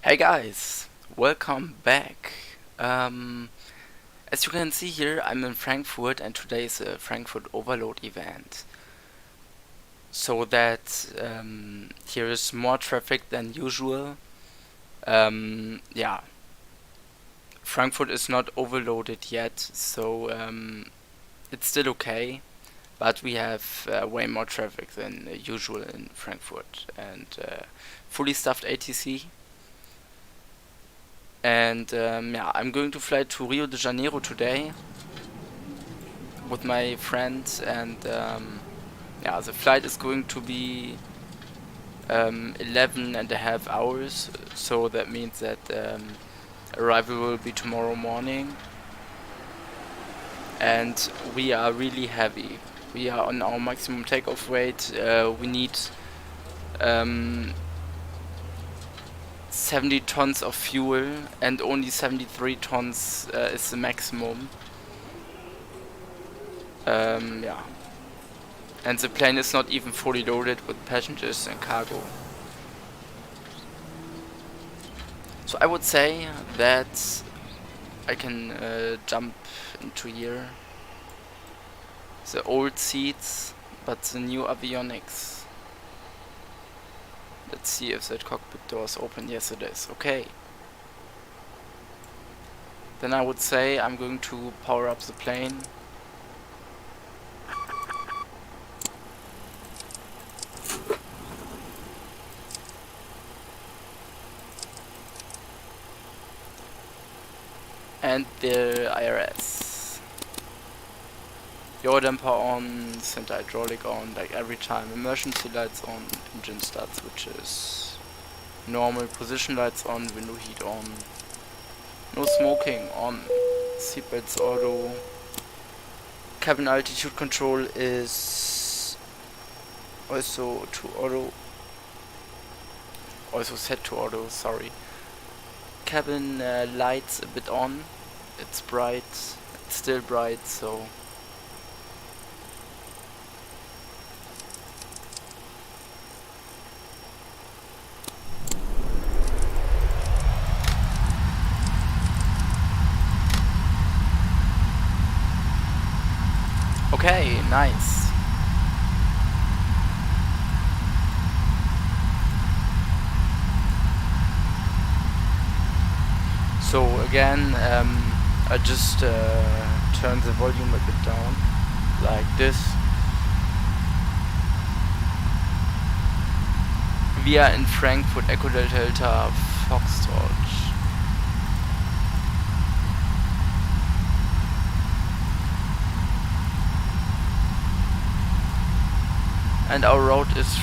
Hey guys, welcome back. As you can see here, I'm in Frankfurt and today is a Frankfurt overload event. So that here is more traffic than usual. Yeah, Frankfurt is not overloaded yet, so it's still okay. But we have way more traffic than usual in Frankfurt and fully stuffed ATC. And yeah, I'm going to fly to Rio de Janeiro today with my friends, and yeah, the flight is going to be 11 and a half hours, so that means that arrival will be tomorrow morning, and we are really heavy. We are on our maximum takeoff weight. We need um, 70 tons of fuel, and only 73 tons is the maximum. Yeah. And the plane is not even fully loaded with passengers and cargo. So I would say that I can jump into here. The old seats, but the new avionics. Let's see if that cockpit door is open. Yes, it is. Okay. Then I would say I'm going to power up the plane. And the IRS. Yaw damper on, center hydraulic on, like every time. Emergency lights on, engine start switches. Normal position lights on, window heat on. No smoking on. Seatbelts auto. Cabin altitude control is also to auto. Also set to auto, sorry. Cabin lights a bit on. It's bright. It's still bright, so. Okay, nice. So again, I just turn the volume a bit down, like this. We are in Frankfurt, Echo Delta Foxtrot. And our route is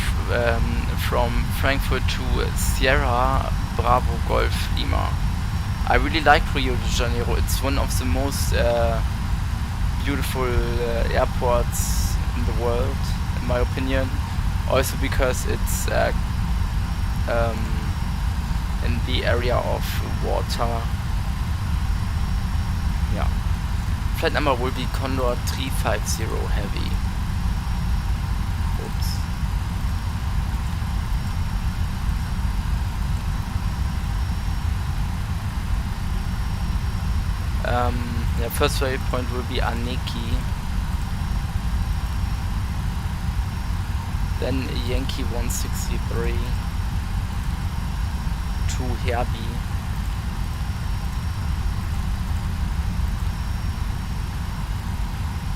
from Frankfurt to Sierra Bravo Golf Lima. I really like Rio de Janeiro. It's one of the most beautiful airports in the world, in my opinion. Also because it's in the area of water. Yeah. Flight number will be Condor 350 Heavy. Oops. Yeah, first waypoint will be Aneki. Then Yankee 163 to Herbie.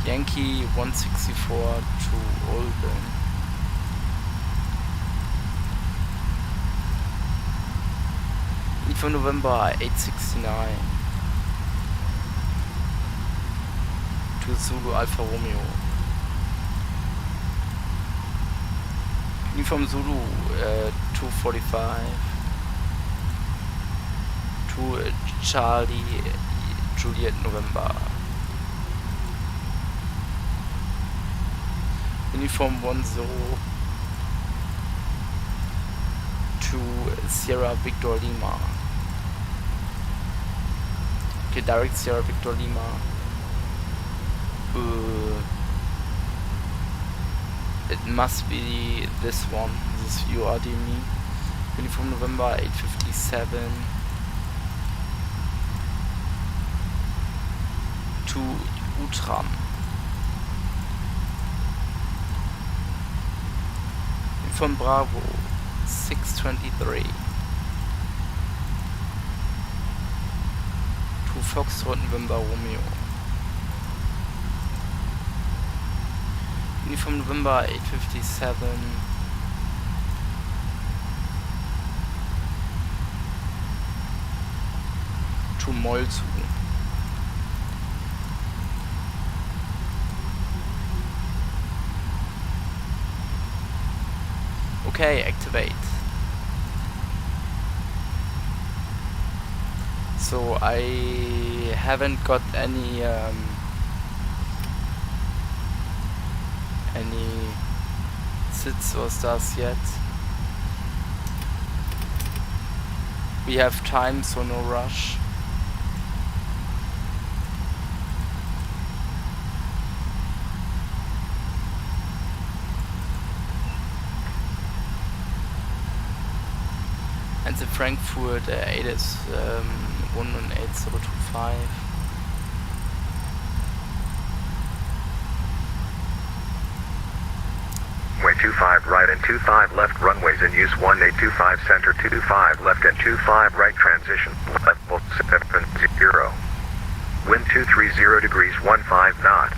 Yankee 164 to Olden. Info November 869 to Zulu Alfa Romeo. Uniform Zulu 245 to Charlie Juliet November. Uniform 10 to Sierra Victor Lima. Okay, direct Sierra Victor Lima. It must be this one, this URDME. Uniform November 857 to Utram. Uniform Bravo 623 to Foxtrot November Romeo. Uniform November 857 to Molzu. Okay, activate. So I haven't got any sits or stars yet. We have time, so no rush. And the Frankfurt 8 is 118025. Runway 25 right and 25 left runways in use 1825 center 25 left and 25 right transition level 70. Wind 230 degrees 15 knots.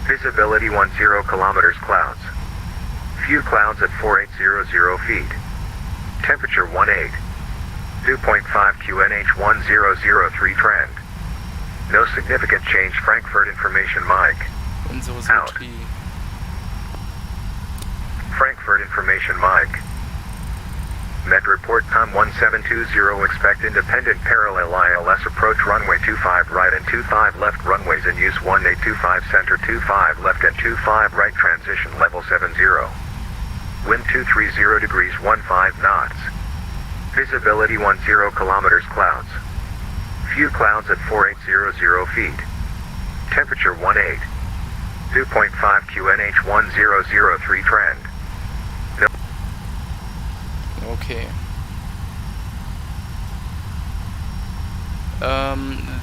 Visibility 10 kilometers clouds. Few clouds at 4800 feet. Temperature 18. 2.5 QNH 1003 trend. No significant change. Frankfurt information Mike. Out. Frankfurt information Mike. Met report time 1720. Expect independent parallel ILS approach runway 25 right and 25 left runways in use 1825 center 25 left and 25 right transition level 70. Wind 230 degrees 15 knots. Visibility 10 kilometers clouds. Few clouds at 4800 feet. Temperature 18. 2.5 QNH 1003 trend. No. Okay.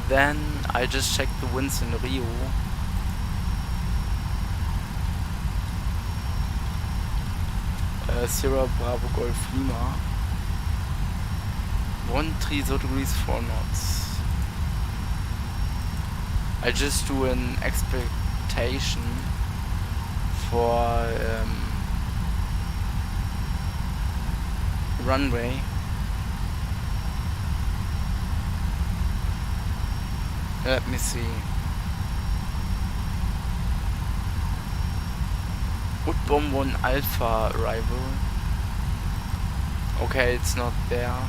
Then I just checked the winds in Rio. Sierra Bravo Golf Lima 130 degrees 4 knots. I just do an expectation for runway. Let me see. Woodbomb 1 Alpha arrival. Okay, it's not there.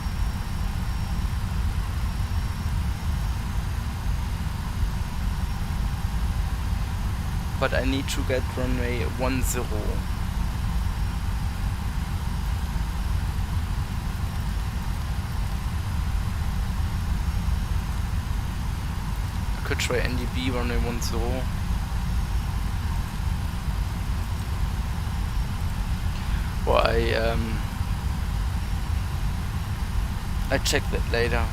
But I need to get runway 10. I could try NDB runway 10. Or I check that later.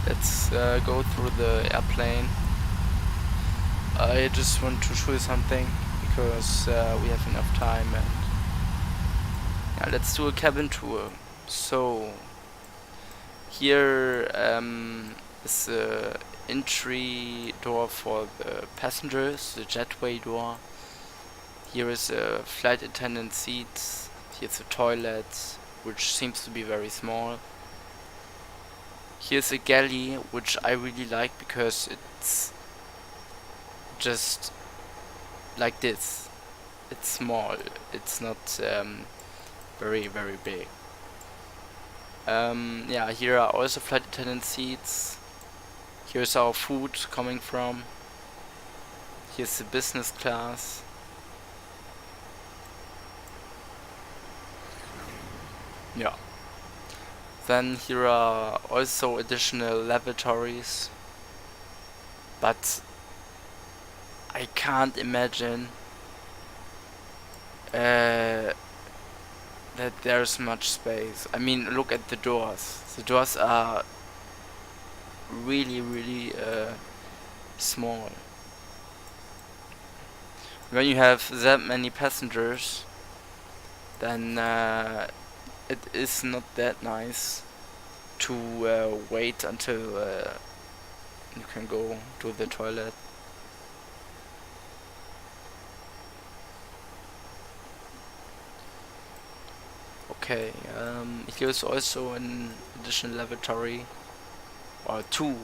Let's go through the airplane. I just want to show you something because we have enough time, and yeah, let's do a cabin tour. So here is the entry door for the passengers, the jetway door. Here is a flight attendant seat. Here's a toilet, which seems to be very small. Here's a galley, which I really like because it's just like this. It's small. It's not very big. Yeah, here are also flight attendant seats. Here's our food coming from. Here's the business class. Yeah. Then here are also additional lavatories. But I can't imagine that there's much space. I mean, look at the doors. The doors are really small. When you have that many passengers, then it is not that nice to wait until you can go to the toilet. Okay, here's also an additional lavatory, or two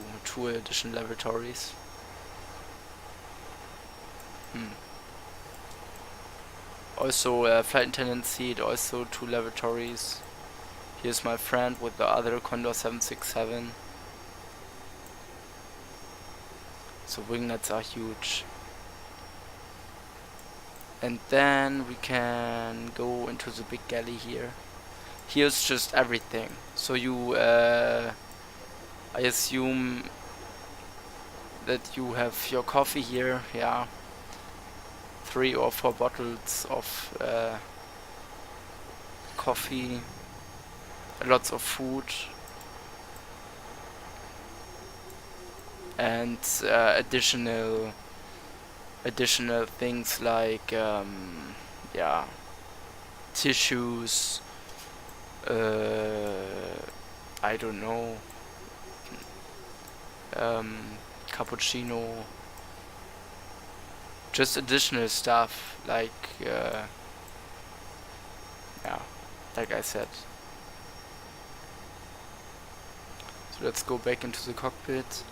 additional lavatories. Also flight attendant seat, also 2 lavatories. Here's my friend with the other Condor 767. So winglets are huge. And then we can go into the big galley here. Here's just everything. So you, I assume that you have your coffee here, yeah. 3 or 4 bottles of coffee, lots of food, and additional things like yeah, tissues, I don't know, cappuccino, just additional stuff like yeah, like I said. So let's go back into the cockpit.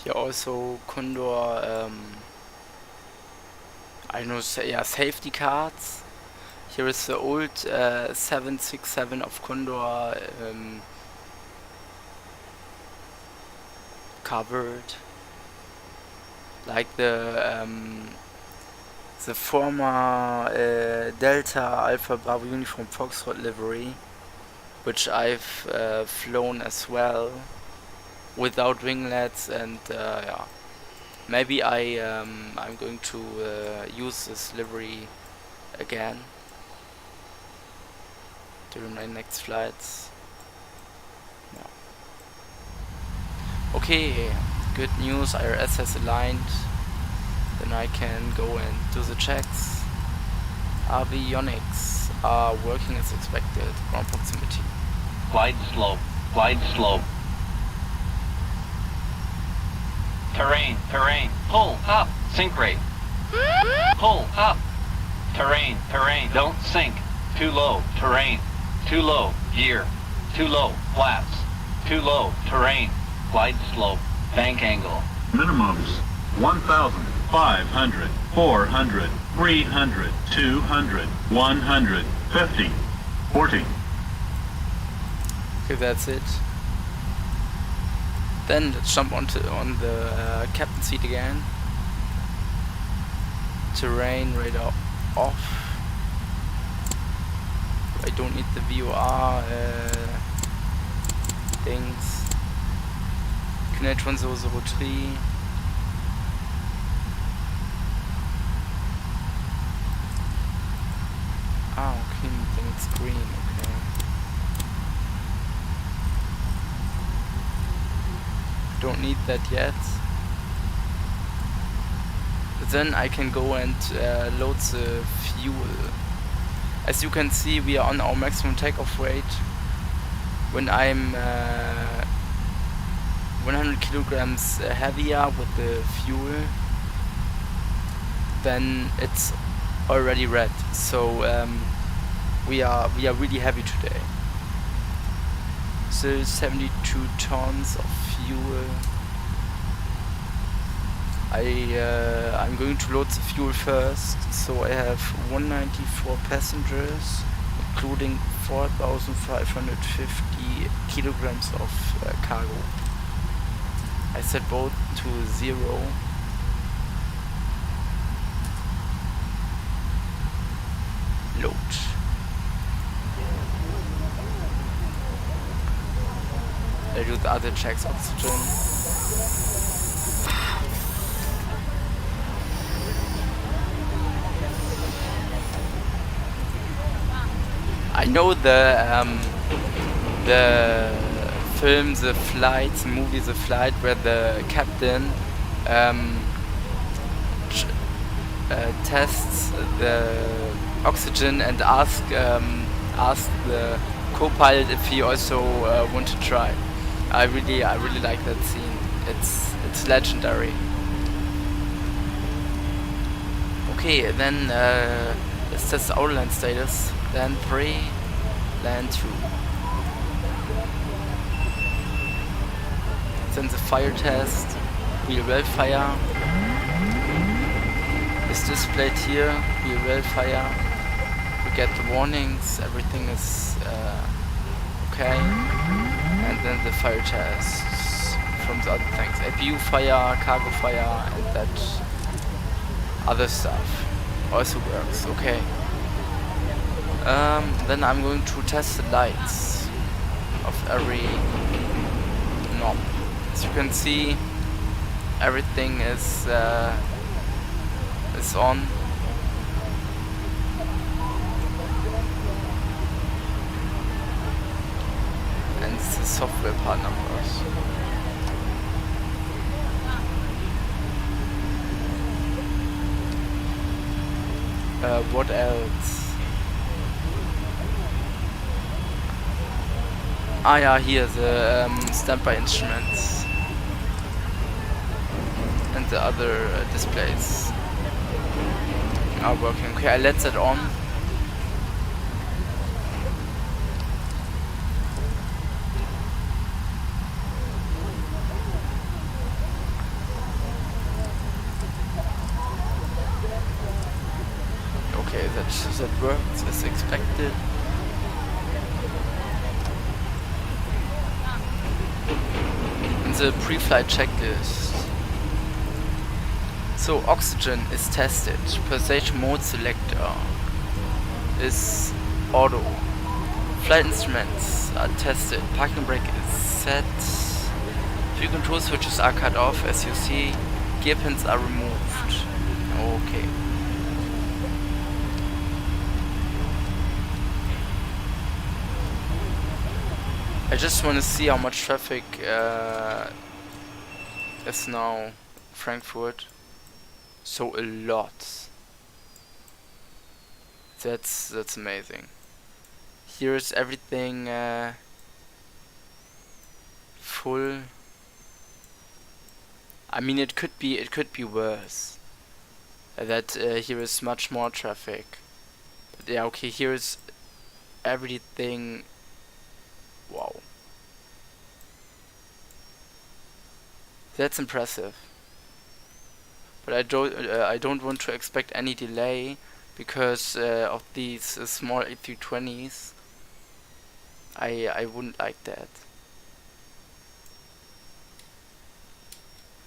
Here also Condor, I know, yeah, safety cards. Here is the old 767 of Condor covered, like the former Delta Alpha Bravo Uniform Foxtrot livery, which I've flown as well, without winglets, and yeah, maybe I'm going to use this livery again during my next flights. Yeah. Okay, good news, IRS has aligned. Then I can go and do the checks. Avionics are working as expected. Ground proximity. Glide slope. Glide slope. Terrain. Terrain. Pull up. Sink rate. Pull up. Terrain. Terrain. Don't sink. Too low. Terrain. Too low. Gear. Too low. Flats. Too low. Terrain. Glide slope. Bank angle. Minimums 1,500, 400, 300, 200, 100, 50, 40. Okay, that's it. Then let's jump on the captain seat again. Terrain radar off. I don't need the VOR things. Connect 1003. Ah, okay, then it's green, okay. Don't need that yet. Then I can go and load the fuel. As you can see, we are on our maximum takeoff weight. When I'm 100 kilograms heavier with the fuel, then it's already red. So we are really heavy today. So 72 tons of fuel. I'm going to load the fuel first. So I have 194 passengers, including 4,550 kilograms of cargo. I set both to 0. Load. I do the other checks. Oxygen. I know the film, the flight, the movie, the flight, where the captain tests the oxygen and asks the co-pilot if he also want to try. I really like that scene. It's legendary. Okay, then let's test the autoland status. Land 3, land 2. Then the fire test. Wheel well fire is displayed here. Wheel well fire. We get the warnings. Everything is okay. And then the fire tests from the other things. APU fire, cargo fire, and that other stuff also works. Okay. Then I'm going to test the lights of every knob. As you can see, everything is on. And it's the software part numbers. What else? Ah yeah, here the standby instruments and the other displays are working. Okay, I let that on. Okay, that works as expected. The pre-flight checklist. So oxygen is tested. Pulsation mode selector is auto. Flight instruments are tested. Parking brake is set. Fuel control switches are cut off, as you see. Gear pins are removed. Okay. I just want to see how much traffic is now Frankfurt. So a lot. That's amazing. Here's everything full. I mean, it could be worse. That here is much more traffic. But yeah, okay. Here's everything. Wow. That's impressive. But I don't want to expect any delay because of these small A320s. I wouldn't like that.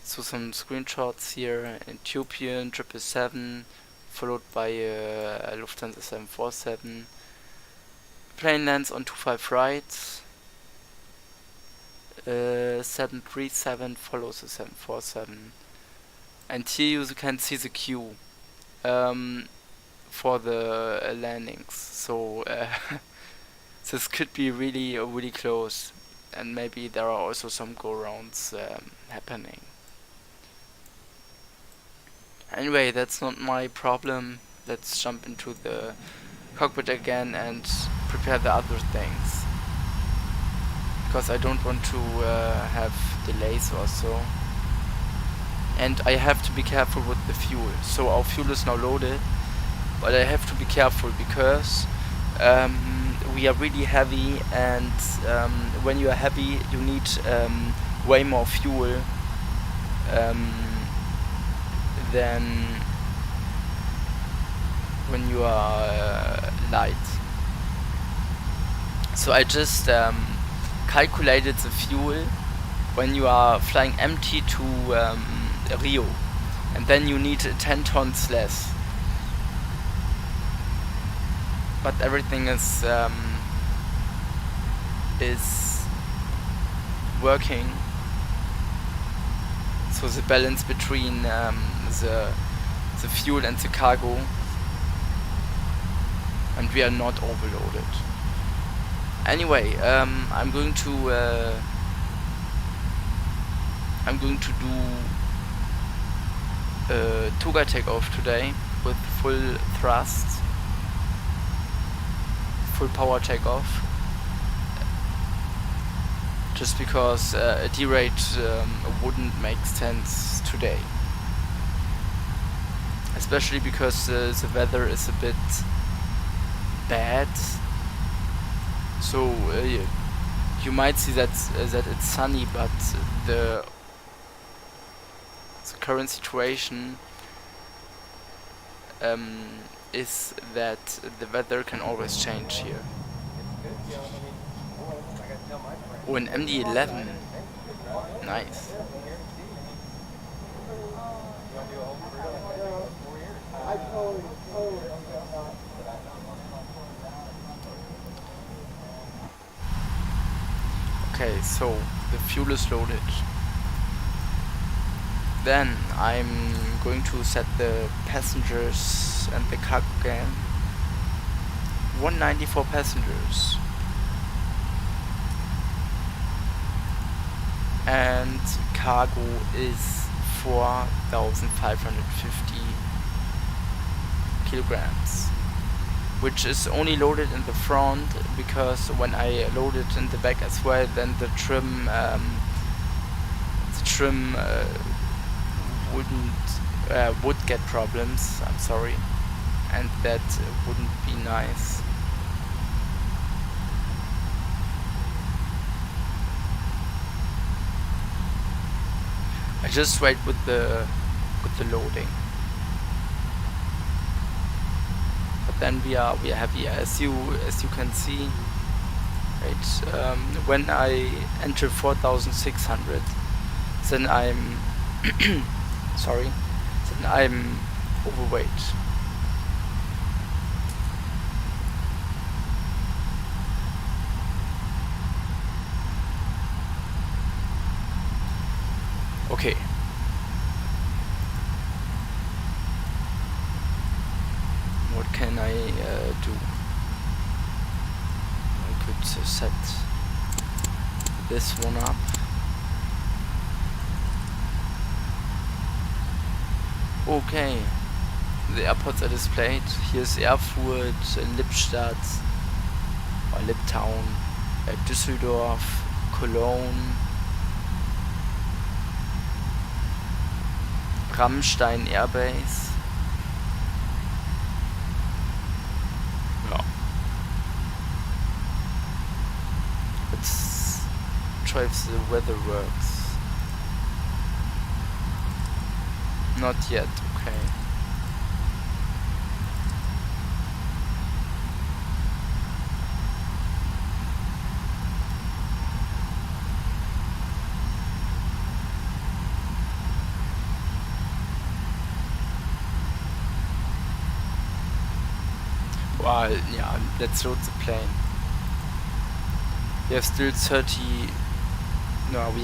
So some screenshots here. Ethiopian 777 followed by Lufthansa 747. Plane lands on 25 right. 737 follows the 747, and here you can see the queue for the landings. So this could be really close, and maybe there are also some go-rounds happening. Anyway, that's not my problem. Let's jump into the cockpit again and prepare the other things, because I don't want to have delays or so. And I have to be careful with the fuel. So our fuel is now loaded, but I have to be careful because we are really heavy, and when you are heavy you need way more fuel than when you are light. So I just calculated the fuel when you are flying empty to Rio, and then you need 10 tons less. But everything is working. So the balance between the fuel and the cargo, and we are not overloaded. Anyway, I'm going to do Tuga takeoff today with full thrust, full power takeoff, just because a derate wouldn't make sense today, especially because the weather is a bit bad. So you might see that it's sunny, but the current situation is that the weather can always change here. Oh, an MD-11. Nice. Okay, so the fuel is loaded. Then I'm going to set the passengers and the cargo again. 194 passengers. And cargo is 4,550 kilograms, which is only loaded in the front, because when I load it in the back as well, then the trim would get problems. I'm sorry, and that wouldn't be nice. I just wait with the loading, but then we are heavy, as you can see. Right, when I enter 4,600, then I'm sorry, then I'm overweight. Okay. What can I do? I could set this one up. Okay. The airports are displayed. Here's Erfurt, Lippstadt, or Liptown, Düsseldorf, Cologne, Rammstein Airbase. Ja. Let's try if the weather works. Not yet, okay. Well, yeah, let's load the plane. We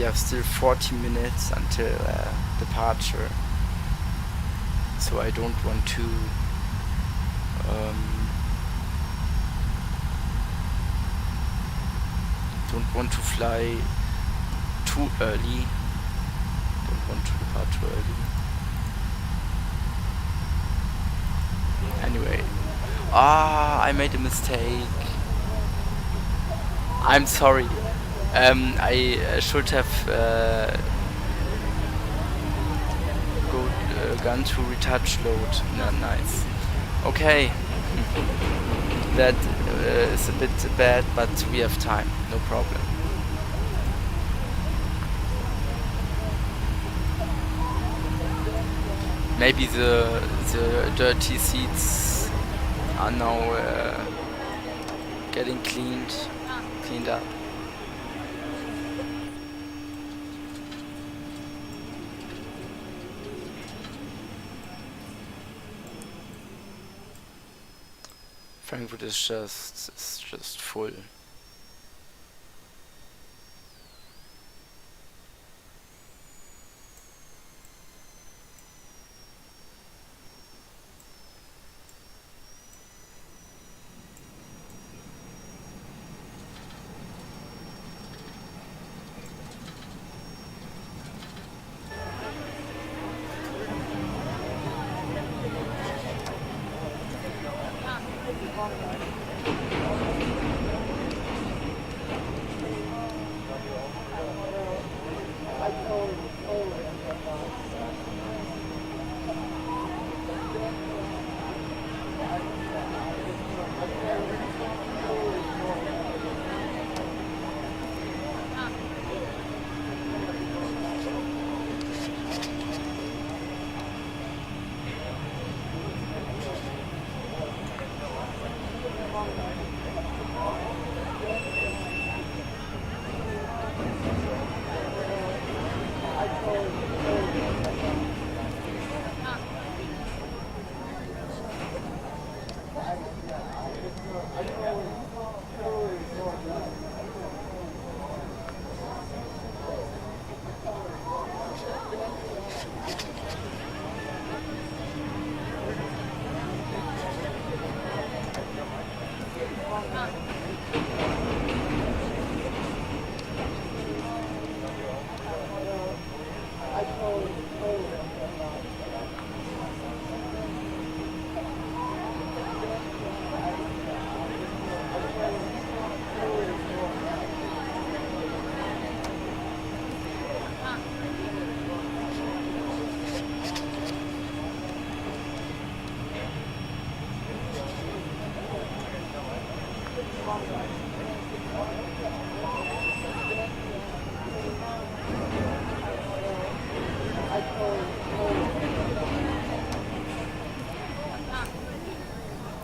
have still 40 minutes until departure. So I don't want to fly too early. Don't want to depart too early. Anyway, Ah, I made a mistake. I'm sorry. I should have gone to retouch load. No, nice. Okay. That is a bit bad, but we have time. No problem. Maybe the dirty seats are now getting cleaned up. Frankfurt is just full.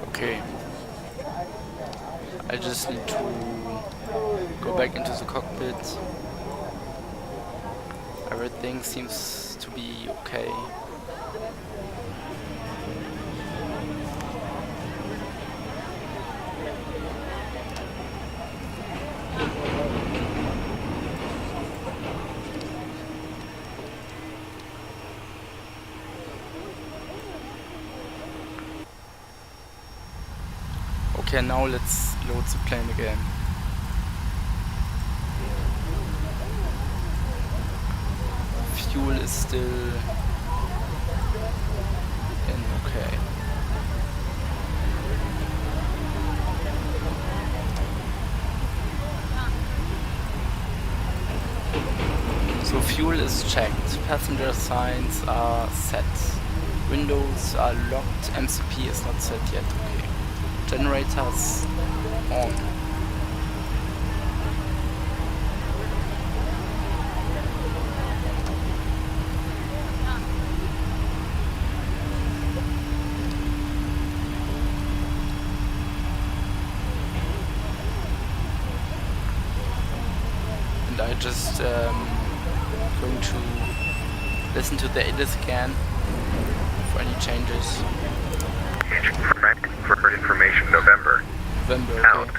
Okay. I just need to go back into the cockpit. Everything seems to be okay. Okay, now let's load the plane again. Fuel is still in, okay. So fuel is checked, passenger signs are set, windows are locked, MCP is not set yet, okay. Generators on. And I just going to listen to the ADIS again for any changes. Frankfurt information November. November, Out. okay.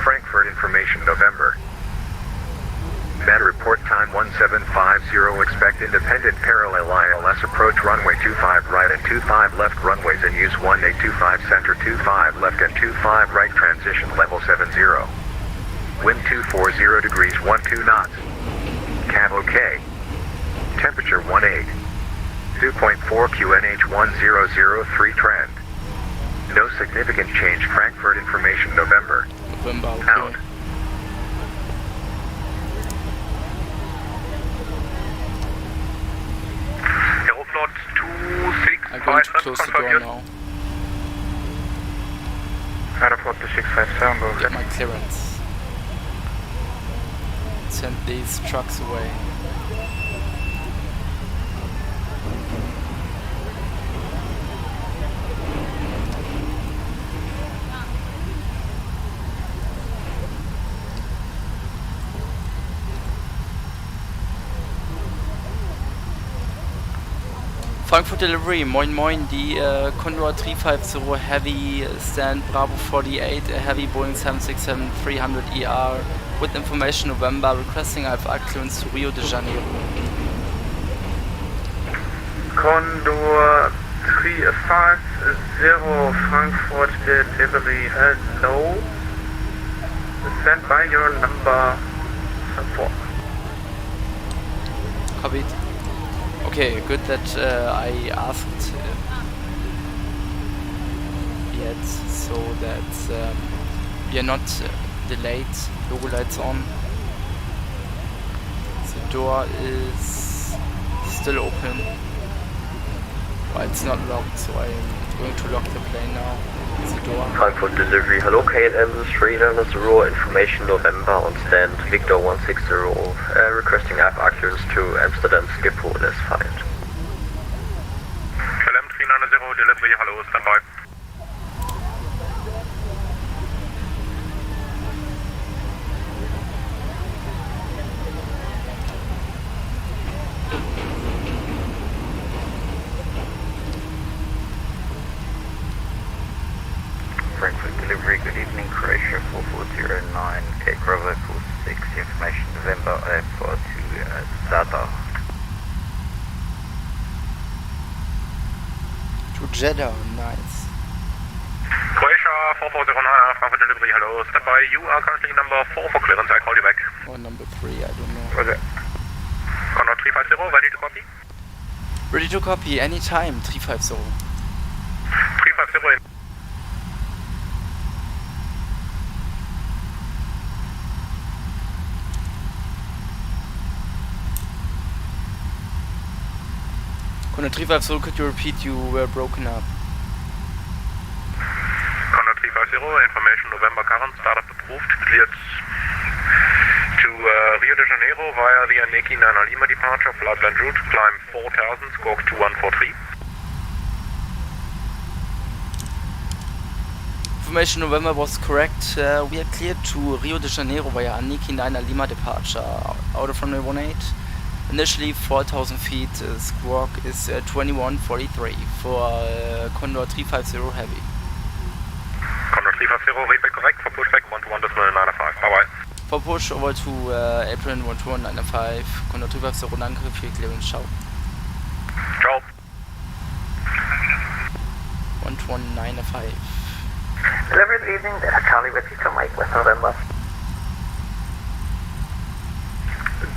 Frankfurt information November. Meta report time 1750. Expect independent parallel ILS approach runway 25 right and 25 left runways in use 1825 center 25 left and 25 right transition level 70. Wind 240 degrees 12 knots. Cav OK. Temperature 18. 2.4 QNH 1003 trend. No significant change. Frankfurt information November. November, okay. Out. Aeroflot I'm going to 2657 close the door confirmed. now. Aeroflot 2657, go Get ahead. my clearance. Send these trucks away. Frankfurt delivery, moin moin, die Condor 350 Heavy stand Bravo 48, a heavy Boeing 767-300ER with information November, requesting IFR clearance to Rio de Janeiro. Condor 350 Frankfurt delivery, hello. Stand by your number 4. Copied. Okay, good that I asked yet, so that we are not delayed. Logo lights on. The door is still open, but it's not locked, so I'm going to lock the plane now. The door. Frankfurt delivery, hello KLM 300 information November on stand Victor 160, requesting IFR clearance to Amsterdam Schiphol as filed. KLM 300 delivery, hello, stand by. Frankfurt delivery, good evening, Croatia 4409, take Bravo 46, information November for to Zadar. To Jeddah, nice. Croatia 4409, Frankfurt delivery, hello, stand by. You are currently number 4 for clearance, I call you back. Or number 3, I don't know. Roger. Condor 350, ready to copy? Ready to copy, anytime, 350. 350 in. Condor 350, could you repeat, you were broken up? Condor 350, information November current, startup approved, cleared to Rio de Janeiro via the Aneki Nana Lima departure, flight plan route, climb 4000, squawk 2143. Information November was correct. We are cleared to Rio de Janeiro via Aneki Nana Lima departure, out of runway 18. Initially 4000 feet, squawk is 2143 for Condor 350 Heavy. Condor 350, read back correct, for pushback 121.995, bye bye. For push over to April 12195, Condor 350, danke für die Clearance, ciao. Ciao. 12195. Delivery this evening, Charlie with you to Mike with November.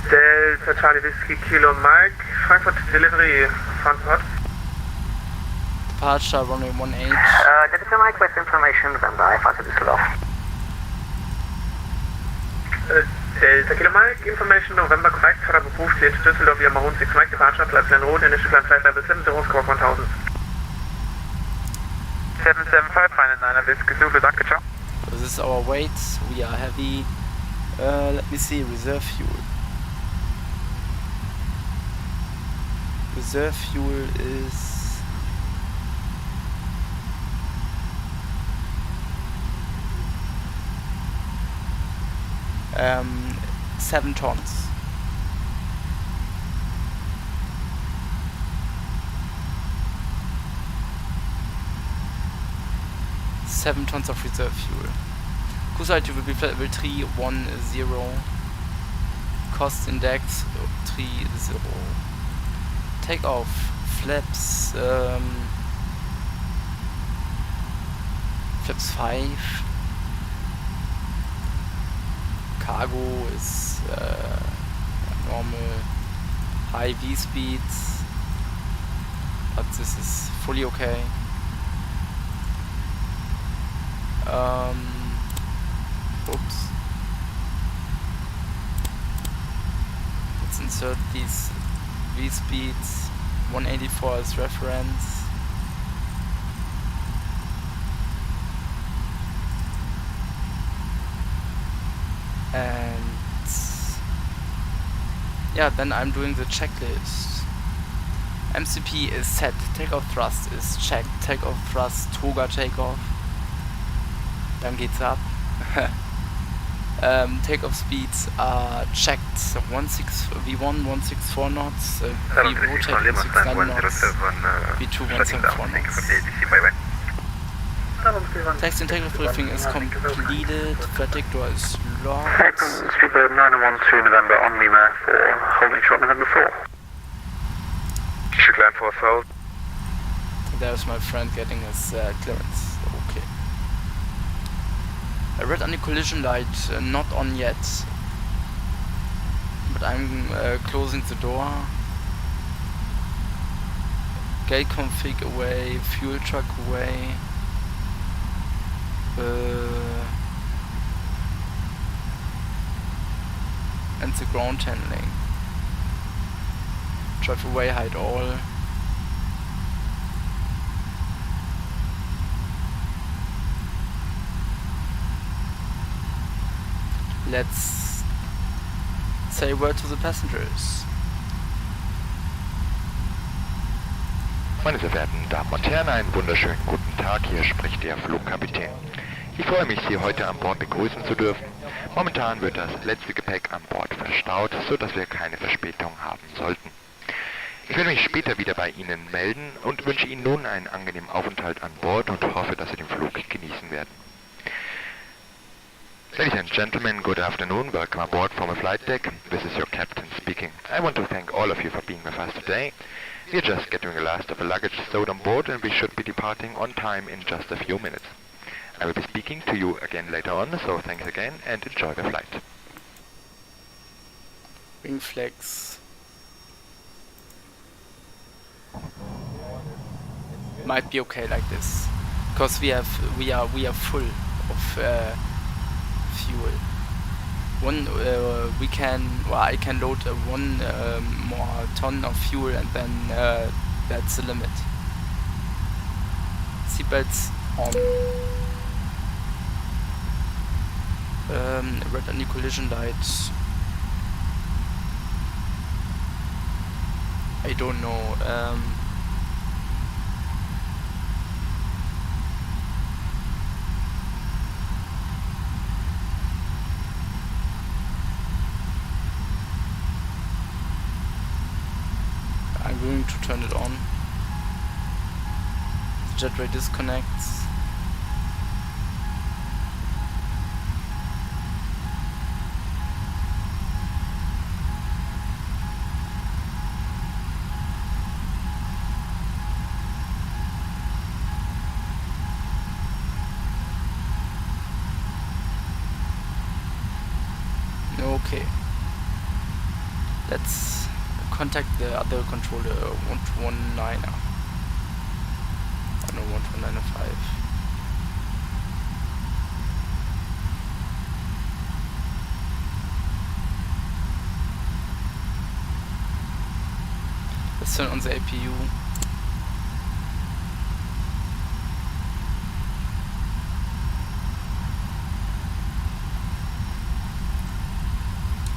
Delta Charlie Whiskey Kilo Mike, Frankfurt delivery, Frankfurt. Departure runway 18. Delta Mike with information November, IFR to Düsseldorf. Delta Kilo Mike, information November correct, startup approved, cleared to Düsseldorf via Maroon 6 Mike departure, flight plan route, initial climb flight level 70, squawk 1000. 775, final 9 Whiskey Zulu, danke, ciao. So this is our weight, we are heavy. Let me see, reserve fuel. Reserve fuel is 7 tons. Seven tons of reserve fuel. Cruise altitude will be flight level 310. Cost index 30. Takeoff flaps flaps 5. Cargo is normal high V speeds. but this is fully okay. Oops. Let's insert these V-speeds. 184 as reference. And yeah, then I'm doing the checklist. MCP is set, takeoff thrust is checked, takeoff thrust, Toga takeoff. Dann geht's ab. Takeoff speeds are checked. V1 164 knots, V rotate 169 knots, V2 174 knots. Text and takeoff briefing is completed. Flight door is locked. Speedbird 912 November on Lima for holding short November 4. Should land for fold. There's my friend getting his clearance. Okay. A red anti-collision light not on yet, but I'm closing the door. Gate config away, fuel truck away. And the ground handling. Drive away, hide all. Let's say a word to the passengers. Meine sehr verehrten Damen und Herren, einen wunderschönen guten Tag, hier spricht der Flugkapitän. Ich freue mich, Sie heute an Bord begrüßen zu dürfen. Momentan wird das letzte Gepäck an Bord verstaut, so dass wir keine Verspätung haben sollten. Ich werde mich später wieder bei Ihnen melden und wünsche Ihnen nun einen angenehmen Aufenthalt an Bord und hoffe, dass Sie den Flug genießen werden. Ladies and gentlemen, good afternoon. Welcome aboard from the flight deck. This is your captain speaking. I want to thank all of you for being with us today. We're just getting the last of the luggage stowed on board and we should be departing on time in just a few minutes. I will be speaking to you again later on, so thanks again and enjoy the flight. Wing flags. Might be okay like this, because we are full of fuel. I can load 1 more ton of fuel and then that's the limit. Seatbelts on. Red anti-collision light. I don't know. I'm going to turn it on. The jet ray disconnects. Okay. Let's contact the other controller, 119er. Oh no, 119.5. Let's turn on the APU.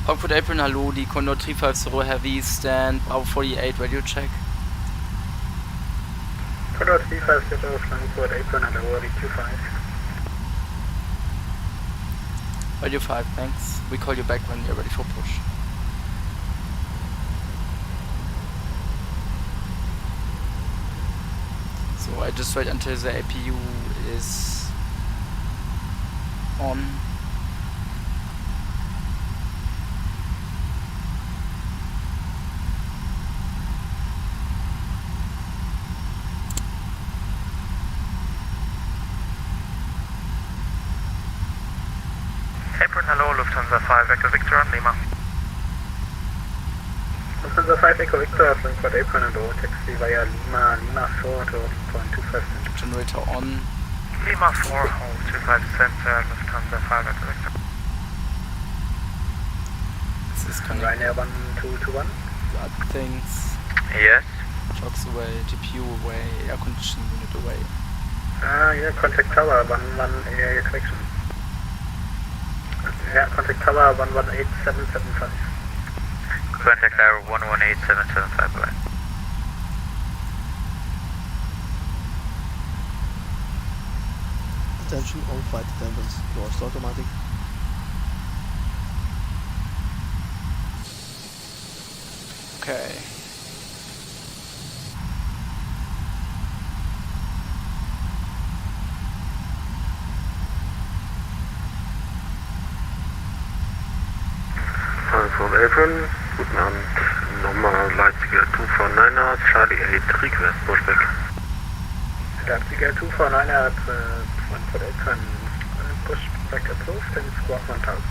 Frankfurt Apron, hallo, die Condor 350 Heavy, stand Bravo 48, radio check. Condor 350 Frankfurt Apron, hello, ready 25. Radio 5, thanks. We call you back when you're ready for push. So I just wait until the APU is on. Apron, hello, Lufthansa 5, Vector Victor on Lima. Lufthansa 5 Echo Victor, Frankfurt Apron and all taxi via Lima 4 to 0.25 minutes. Generator on. Lima 4, hold 25 center, Lufthansa 5 Echo Victor. This is connected. Ryanair 1221. Other things. Yes. Shocks away, GPU away, air conditioning unit away. Yeah, contact tower 11 area connection. Yeah, contact tower 118775. Contact tower 118775, right. Attention all flight attendants, doors to automatic. Okay. Frankfurt Apron, guten Abend. Nochmal Leipziger 249er, Charlie 8, Request, Pushback. Leipziger 249 at Frankfurt Apron, pushback approved and squawk 1000.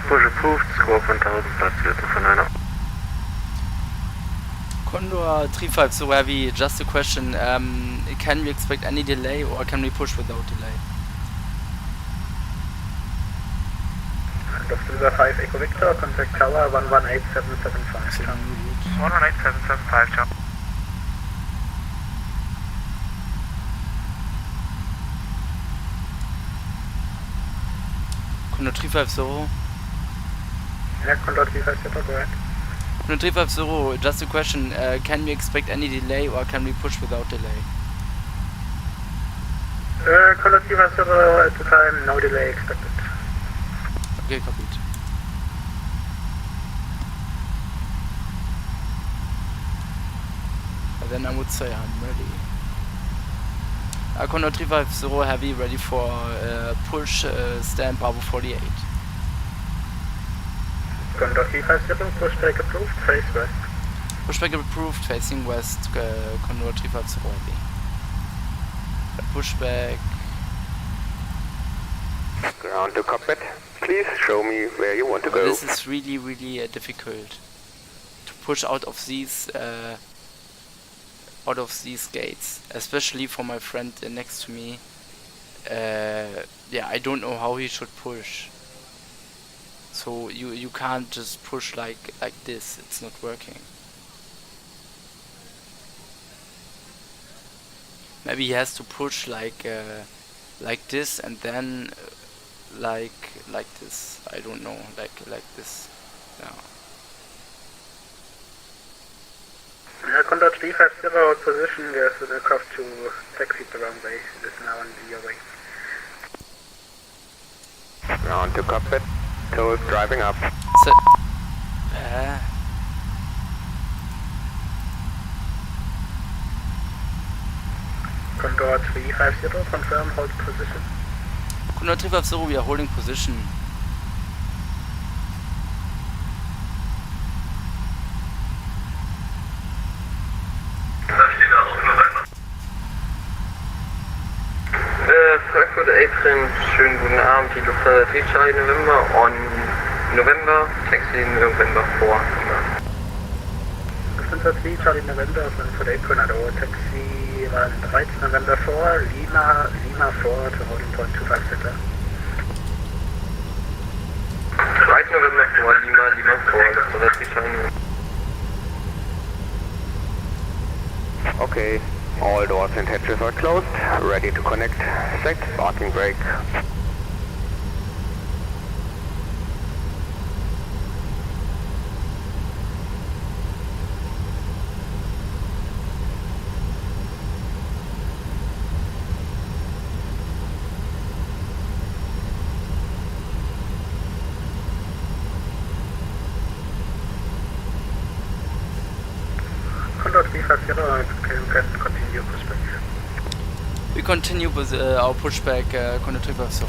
Push approved, squawk 1000, Leipziger 249er. Condor 350 Heavy, just a question, can we expect any delay or can we push without delay? Lufthansa 5 Echo Victor, contact tower 118775. 118775, ciao. Condor 350. Yeah, Condor 350, go ahead. Condor 350, just a question, can we expect any delay or can we push without delay? Condor 350 at the time, no delay expected. Okay, copied. Then I would say I'm ready. Condor 350 Heavy, ready for push, stand Bravo 48. Condor 350, pushback approved, face west. Pushback approved, facing west, Condor 350 Heavy. Pushback. Ground to cockpit. Please show me where you want to go. This is really difficult to push out of these gates, especially for my friend next to me. Yeah, I don't know how he should push. So you can't just push like this. It's not working. Maybe he has to push like this and then like this. I don't know, like this. Yeah. Condor 350 position, there's an aircraft to taxi the runway. It is now on your way. Ground to cockpit. Toes driving up. So, Condor 350, confirm hold position. Condor 350, we are holding position. Frankfurt Apron, schönen guten Abend, die Lufthansa 3 Charlie November on November, taxi November 4. Lufthansa 3 Charlie November, Frankfurt Apron at all, taxi 13 November 4, Lima 4 to holding point 25 center. 13 November 4, Lima 4, Lufthansa 3 Charlie November. Okay, all doors and hatches are closed. Ready to connect. Set parking brake. Condor 350, you can continue pushback. We continue with our pushback, Condor 350.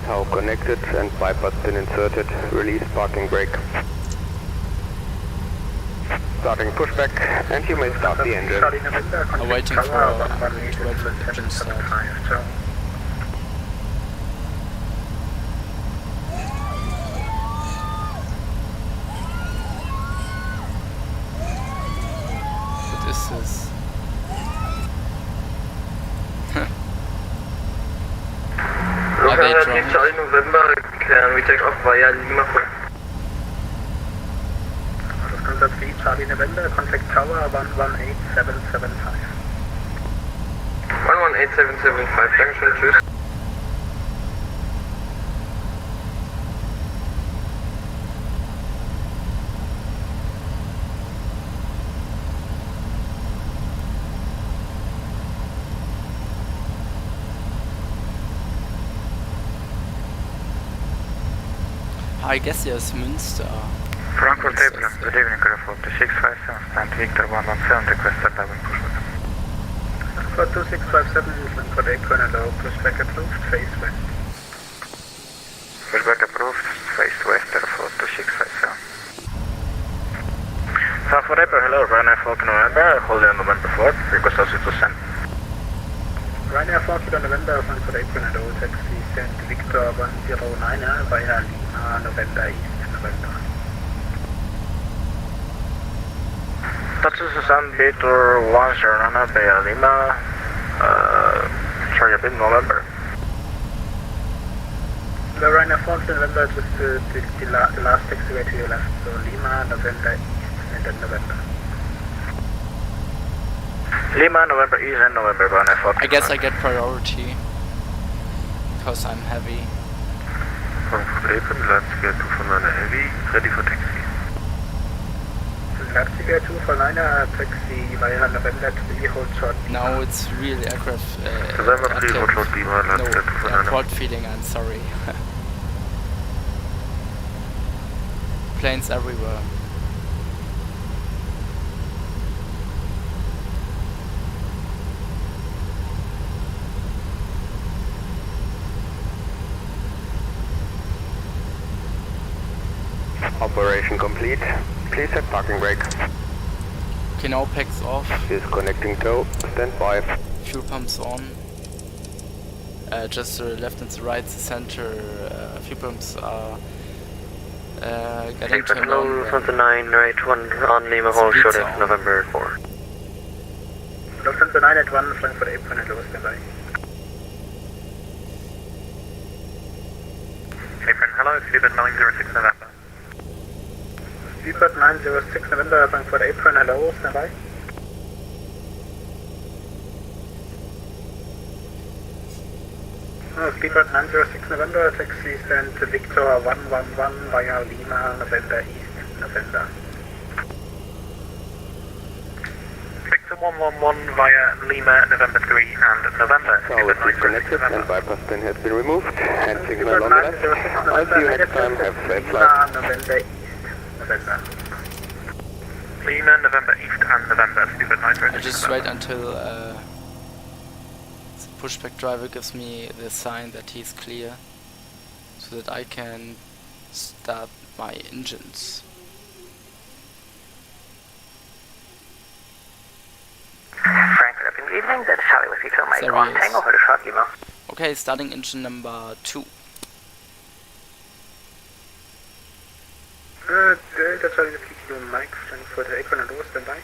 Tow connected and bypass pin inserted. Release parking brake. Starting pushback, and you may start the engine. Waiting for to wait for the engine start. What is this? Are they drunk? Charlie November, can we take off via Lima? Contact 3 Charlie November, contact tower 118775. 118775, Dankeschön, tschüss. I guess yes, Münster. Frankfurt April, good evening, Frankfurt 2657, stand Victor 117, requested level pushback. Frankfurt 2657, Frankfurt April, hello, pushback approved, face west. Pushback approved, face west, Frankfurt 2657. Frankfurt April, hello, Ryanair 4 November, hold on November 4th, request also to send. Ryanair 4 November, Frankfurt April, hello, taxi send Victor 109 via Lima, November East, November. Taxi Susan Victor 109 via Lima, sorry, a bit November. The Ryanair 4 November, just the last taxiway to your left, so Lima, November East, and then November. Lima, November East and November, Ryanair 4. I guess I get priority because I'm heavy. Frankfurt April, Leipzig 249 heavy, ready for taxi. Leipzig 249 taxi via November 3, hold short. Now it's really aircraft. November 3, hold short Lima, no, Leipzig 249. airport feeling, I'm sorry. Planes everywhere. Operation complete. Please set parking brake. Okay, now packs off. Disconnecting tow. Stand by. Fuel pumps on. Just to the left and the right, the center. Fuel pumps are getting turned on. Lufthansa 9, right 1 on Lima, hold short at November 4. Lufthansa 9 at 1, Frankfurt April, hello, stand by. Apron, hello, Speedbird 906 November. Speedbird 906 November, Frankfurt April, hello, stand by. Speedbird 906 November, taxi stand Victor 111 via Lima, November East, November. Victor 111 via Lima, November 3 and November. Tower is disconnected and bypass pin has been removed. And signal on the left. I'll see you next time. Have a safe flight. November East, November. Lima, November East and November, Speedbird 906. I just wait until the pushback driver gives me the sign that he's clear, so that I can start my engines. Frankfurt, good evening. That is Charlie with Victor Mike There on he is. Tango, hold a short Lima. Okay, starting engine number 2. Delta Charlie with Kilo Mike, Frankfurt April, hello, stand by.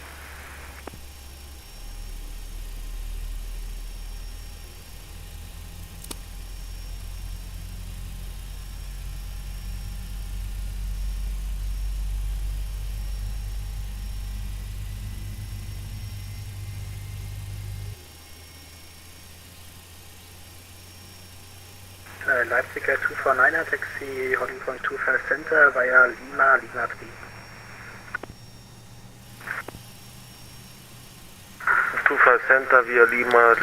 Leipzig 249 taxi holding point 25 center via Lima, Lima 3. 25 center via Lima,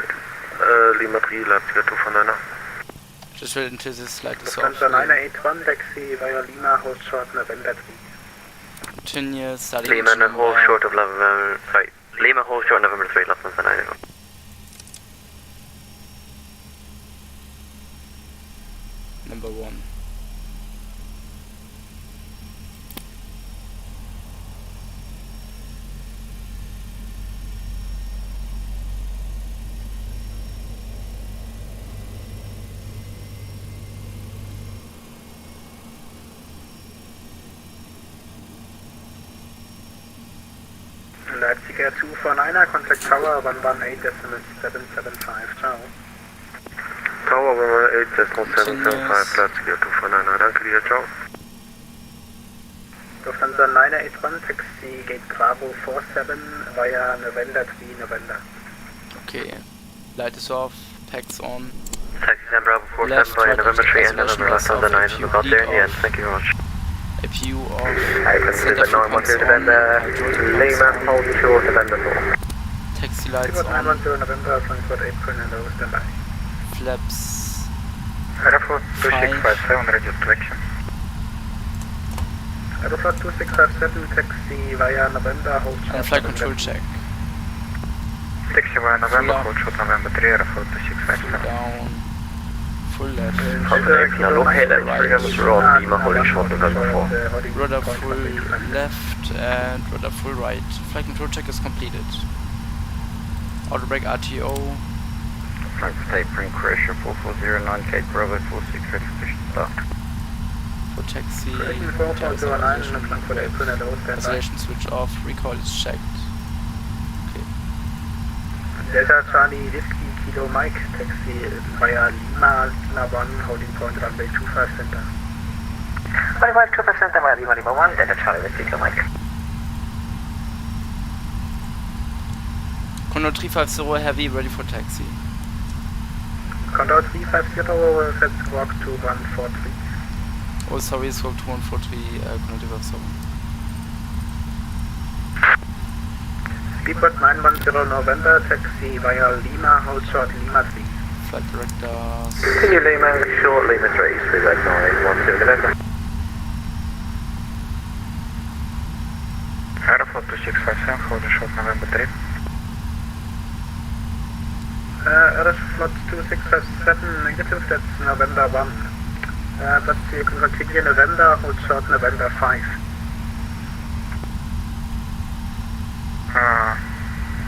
Lima 3, Leipzig 249. Just wait until this light is off. Lufthansa 981 taxi via Lima, hold short November 3. Continue, starting Lima, engine hold number short of November, sorry, Lima, hold short November 3, Lufthansa 981. number 1. Leipzig Air 249er, contact tower 118.775, ciao. Tower 118.775, Leipzig Air 249er, danke dir, ciao. Lufthansa 981, taxi gate Bravo 47 via November 3 November. Okay, light is off, packs on. Taxi San Bravo 47 Left, via right, November 3 and isolation November rest Lufthansa off, 9 APU is about there in the lead end, off. thank you very much. APU off, I can see center that 912 frequency on, November, hydraulic Lima, pumps hold on, short November 4. taxi lights Seabird on, 910 November, Frankfurt April, hello, standby. flaps Aeroflot 5, 2657, ready to action. Aeroflot 2657, taxi via November, hold short. and flight control check. Taxi via November, Full up. hold short November 3, Aeroflot Full 2657. down, full left, Contact April, locate at 300 on Lima, holding short November 4. rudder full left and rudder full right. Flight control check is completed. Auto brake RTO, Frankfurt April, Croatia 4409, Kate Bravo 46, ready for position start. for taxi, Croatian Terrace 4409, Frankfurt April, hello, standby. isolation switch off, recoil is checked. Okay, Delta Charlie Whiskey Kilo Mike, taxi via Lima, Lima 1, holding point runway 25 center. 25 center via Lima Lima 1, Delta Charlie Whiskey Kilo Mike. Condor 350 heavy, ready for taxi. Condor 350, set squawk to 143. Oh sorry, squawk 2143, Condor 350. Speedbird 910 November, taxi via Lima, hold short Lima 3. Flight directors, Continue Lima, short Lima 3, please at 912 November. Aeroflot 2657, holding short November 3. Aeroflot 2657, negative, that's November 1. But you can continue November, hold short November 5.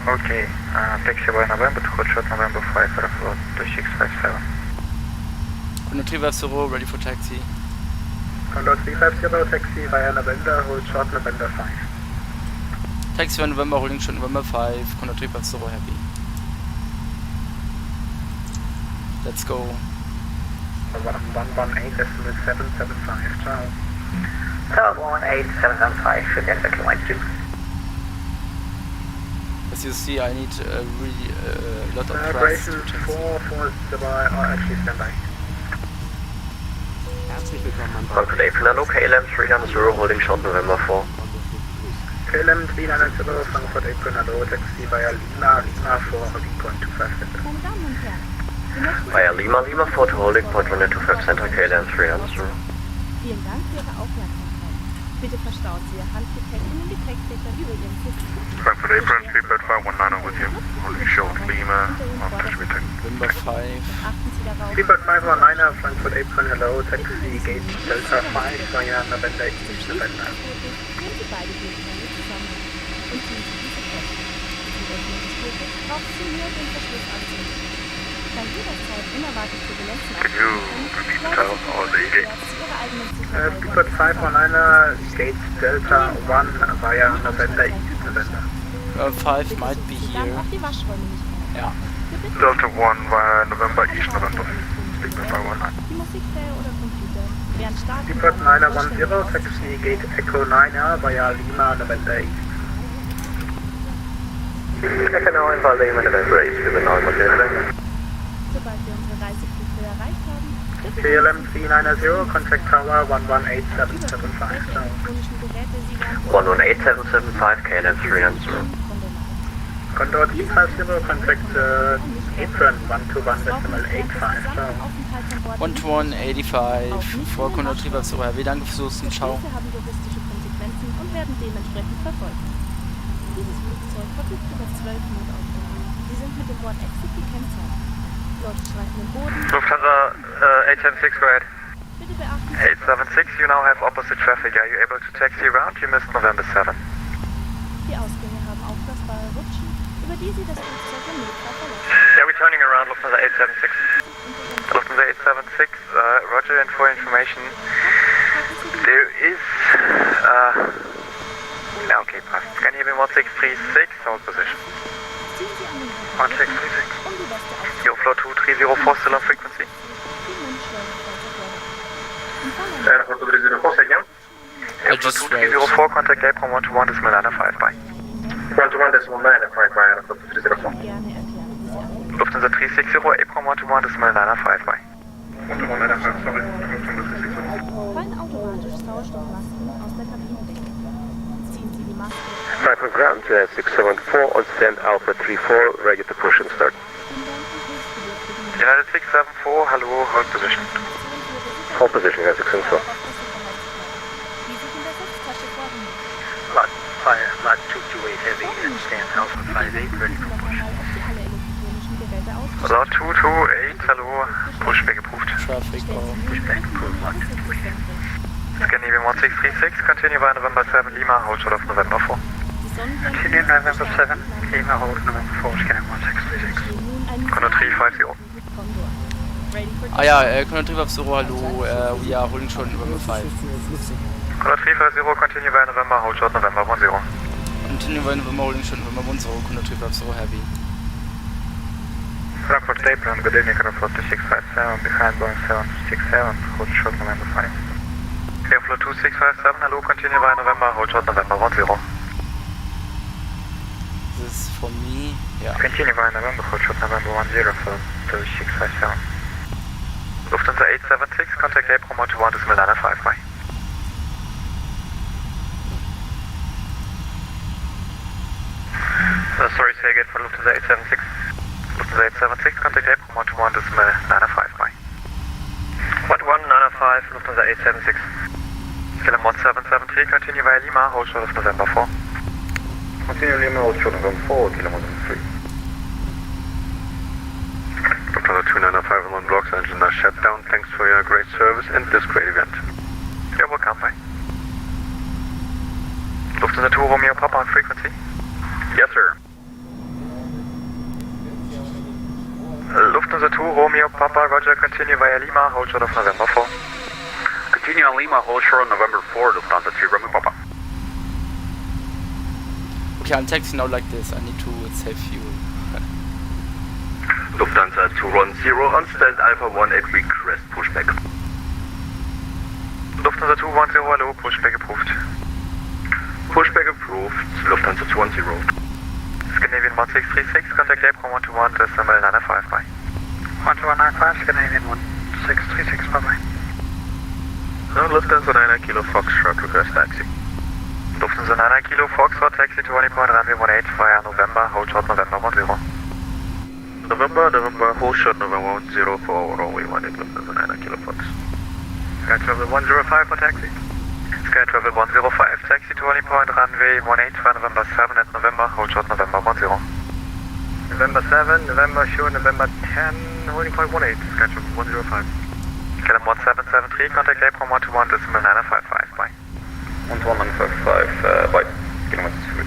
Okay, taxi via November to hold short November 5, Aeroflot 2657. Condor 350 ready for taxi. Condor 350, taxi via November, hold short November 5. Taxi for November, holding short November 5, Condor 350 heavy. Let's go. 118.775, ciao. Tower 118.775, should enter kilometer 2. As you see, I need really a lot of thrust Operation to taxi. 440, actually standby. Herzlich willkommen an Bord. Frankfurt April, hello, KLM 300, holding short November 4. KLM 390, Frankfurt April, hello, taxi via Lima, Lima 4, holding point 25 center. Meine Damen und Herren, wir möchten Via Lima, Lima 4 to holding point 125 center, KLM 300. Vielen Dank für Ihre Aufmerksamkeit. Bitte verstauen Sie Ihr Handgepäck in den Gepäckfächer über Ihren Sitz. Frankfurt April, Speedbird 519 with you, holding short Lima, after Schmidt. November 5. Achten Sie darauf, Speedbird 519, Frankfurt April, hello, taxi gate Delta 5 via November East, November. nehmen Sie beide Gegenstände zusammen und ziehen Sie diese fest. Die Öffnung des Gurtes braucht Sie nur den Verschluss anzunehmen. Bei jederzeit unerwartet Turbulenzen auftreten können, bleiben Sie vorsichtig zu Ihrer eigenen Sicherheit. Speedbird 519, gate Delta 1 via November East, November. 5 might be Sie dann here. auch die Waschräumlichkeiten. Ja. Wir bitten Delta 1 via November Sie, East, November. Speedbird 519. die Musikplayer oder Computer während Start Speedbird 910, taxi gate Echo 9 via Lima, November East. Echo 9 via Lima, November 8, Speedbird 910. Sobald wir unsere Reiseplätze erreicht haben, dürfen KLM 390, contact tower 118.775, welche ciao. elektronischen Geräte Sie während 118.775, KLM 300. Condor 350, contact apron 121.85, ciao. 12185 vor Condor 350 heavy. Danke fürs Zuhören. Ciao. Beschlüsse haben juristische Konsequenzen und werden dementsprechend verfolgt. Dieses Flugzeug verfügt über 12 Notausgänge. Sie sind mit dem Wort Exit gekennzeichnet. Leute schreiten den Boden. Lufthansa 876, go ahead. Bitte beachten Sie, 876, you now have opposite traffic. Are you able to taxi around? You missed November 7. die Ausgänge haben aufblasbare Rutschen, über die Sie das Flugzeug im Notfall verlassen. Yeah, we're turning around Lufthansa 876. Lufthansa 876, roger, and for information, there is, yeah, okay, Scandinavian 1636, hold position. 1636. Euroflow 2304, still on frequency. Aeroflow 2304, say again. Euroflow 2304, contact April 121, decimal 905, bye. 121 decimal 905, bye, Aeroflow 2304. Lufthansa 360, April 121, decimal 905, bye. 121, 905, sorry. Fallen automatisch Sauerstoffmasken aus der Kabine weg. Ziehen Sie die Maske. Frankfurt ground, 674 on stand Alpha 34, ready to push and start. United 674, hello, hold position. Hold position, United 674. Lot 228 heavy and stand Alpha 58, ready for push. Lot 228, hello, pushback approved. Traffic off. Pushback approved, lot 228. Scandinavian 1636, continue by November 7, Lima, hold short of November 4. Continue November 7, Lima, hold November 4, Scandinavian 1636. Condor 350. Ah ja, Condor 350, hallo, we are holding short November 5. Condor 350, continue by November, hold short November 10. Continue by November, holding short November 10, Condor 350, heavy. Frankfurt Stapleton, good evening, Aeroflow 2657, behind Boeing 767, hold short November 5. Airflow 2657, hello, continue by November, hold short November 10. This is for me, yeah. Continue by November, hold short November 10 for 2657. Lufthansa 876, contact April 121, decimal 905, bye. Sorry, say again for Lufthansa 876. Lufthansa 876, contact April 121, decimal 905, bye. 11905, Lufthansa 876. KLM 1773, continue via Lima, hold short of November 4. Continue Lima, hold short November 4, Kilo 103. Lufthansa 2905 on blocks, engine are shut down. Thanks for your great service and this great event. You're welcome, bye. Lufthansa 2 Romeo Papa on frequency. Yes, sir. Lufthansa 2 Romeo Papa, roger, continue via Lima, hold short of November 4. Continue on Lima, hold short on November 4, Lufthansa 2 Romeo Papa. Okay, I'm taxiing now like this, I need to save fuel. Lufthansa 210 on stand Alpha 1 at request pushback. Lufthansa 210, hello, pushback approved. Pushback approved, Lufthansa 210. Scandinavian 1636, contact April 121, decimal 905, bye. 12195, Scandinavian 1636, bye-bye. Lufthansa 9 Kilo Foxtrot, request taxi. Lufthansa 9 Kilo Foxtrot, taxi to only point runway 18 via November, hold short November 10. November, hold short November 10 for runway 18, Lufthansa 9 Kilo Fox. Sky Travel 105 for taxi. Sky Travel 105, taxi to only point runway 18 via November 7 at November, hold short November 10. November 7, November sure, November 10, holding point 18, Sky Travel 105. KLM 1773, contact April 121, decimal 955, bye. 11955, bye. Kilometer 3.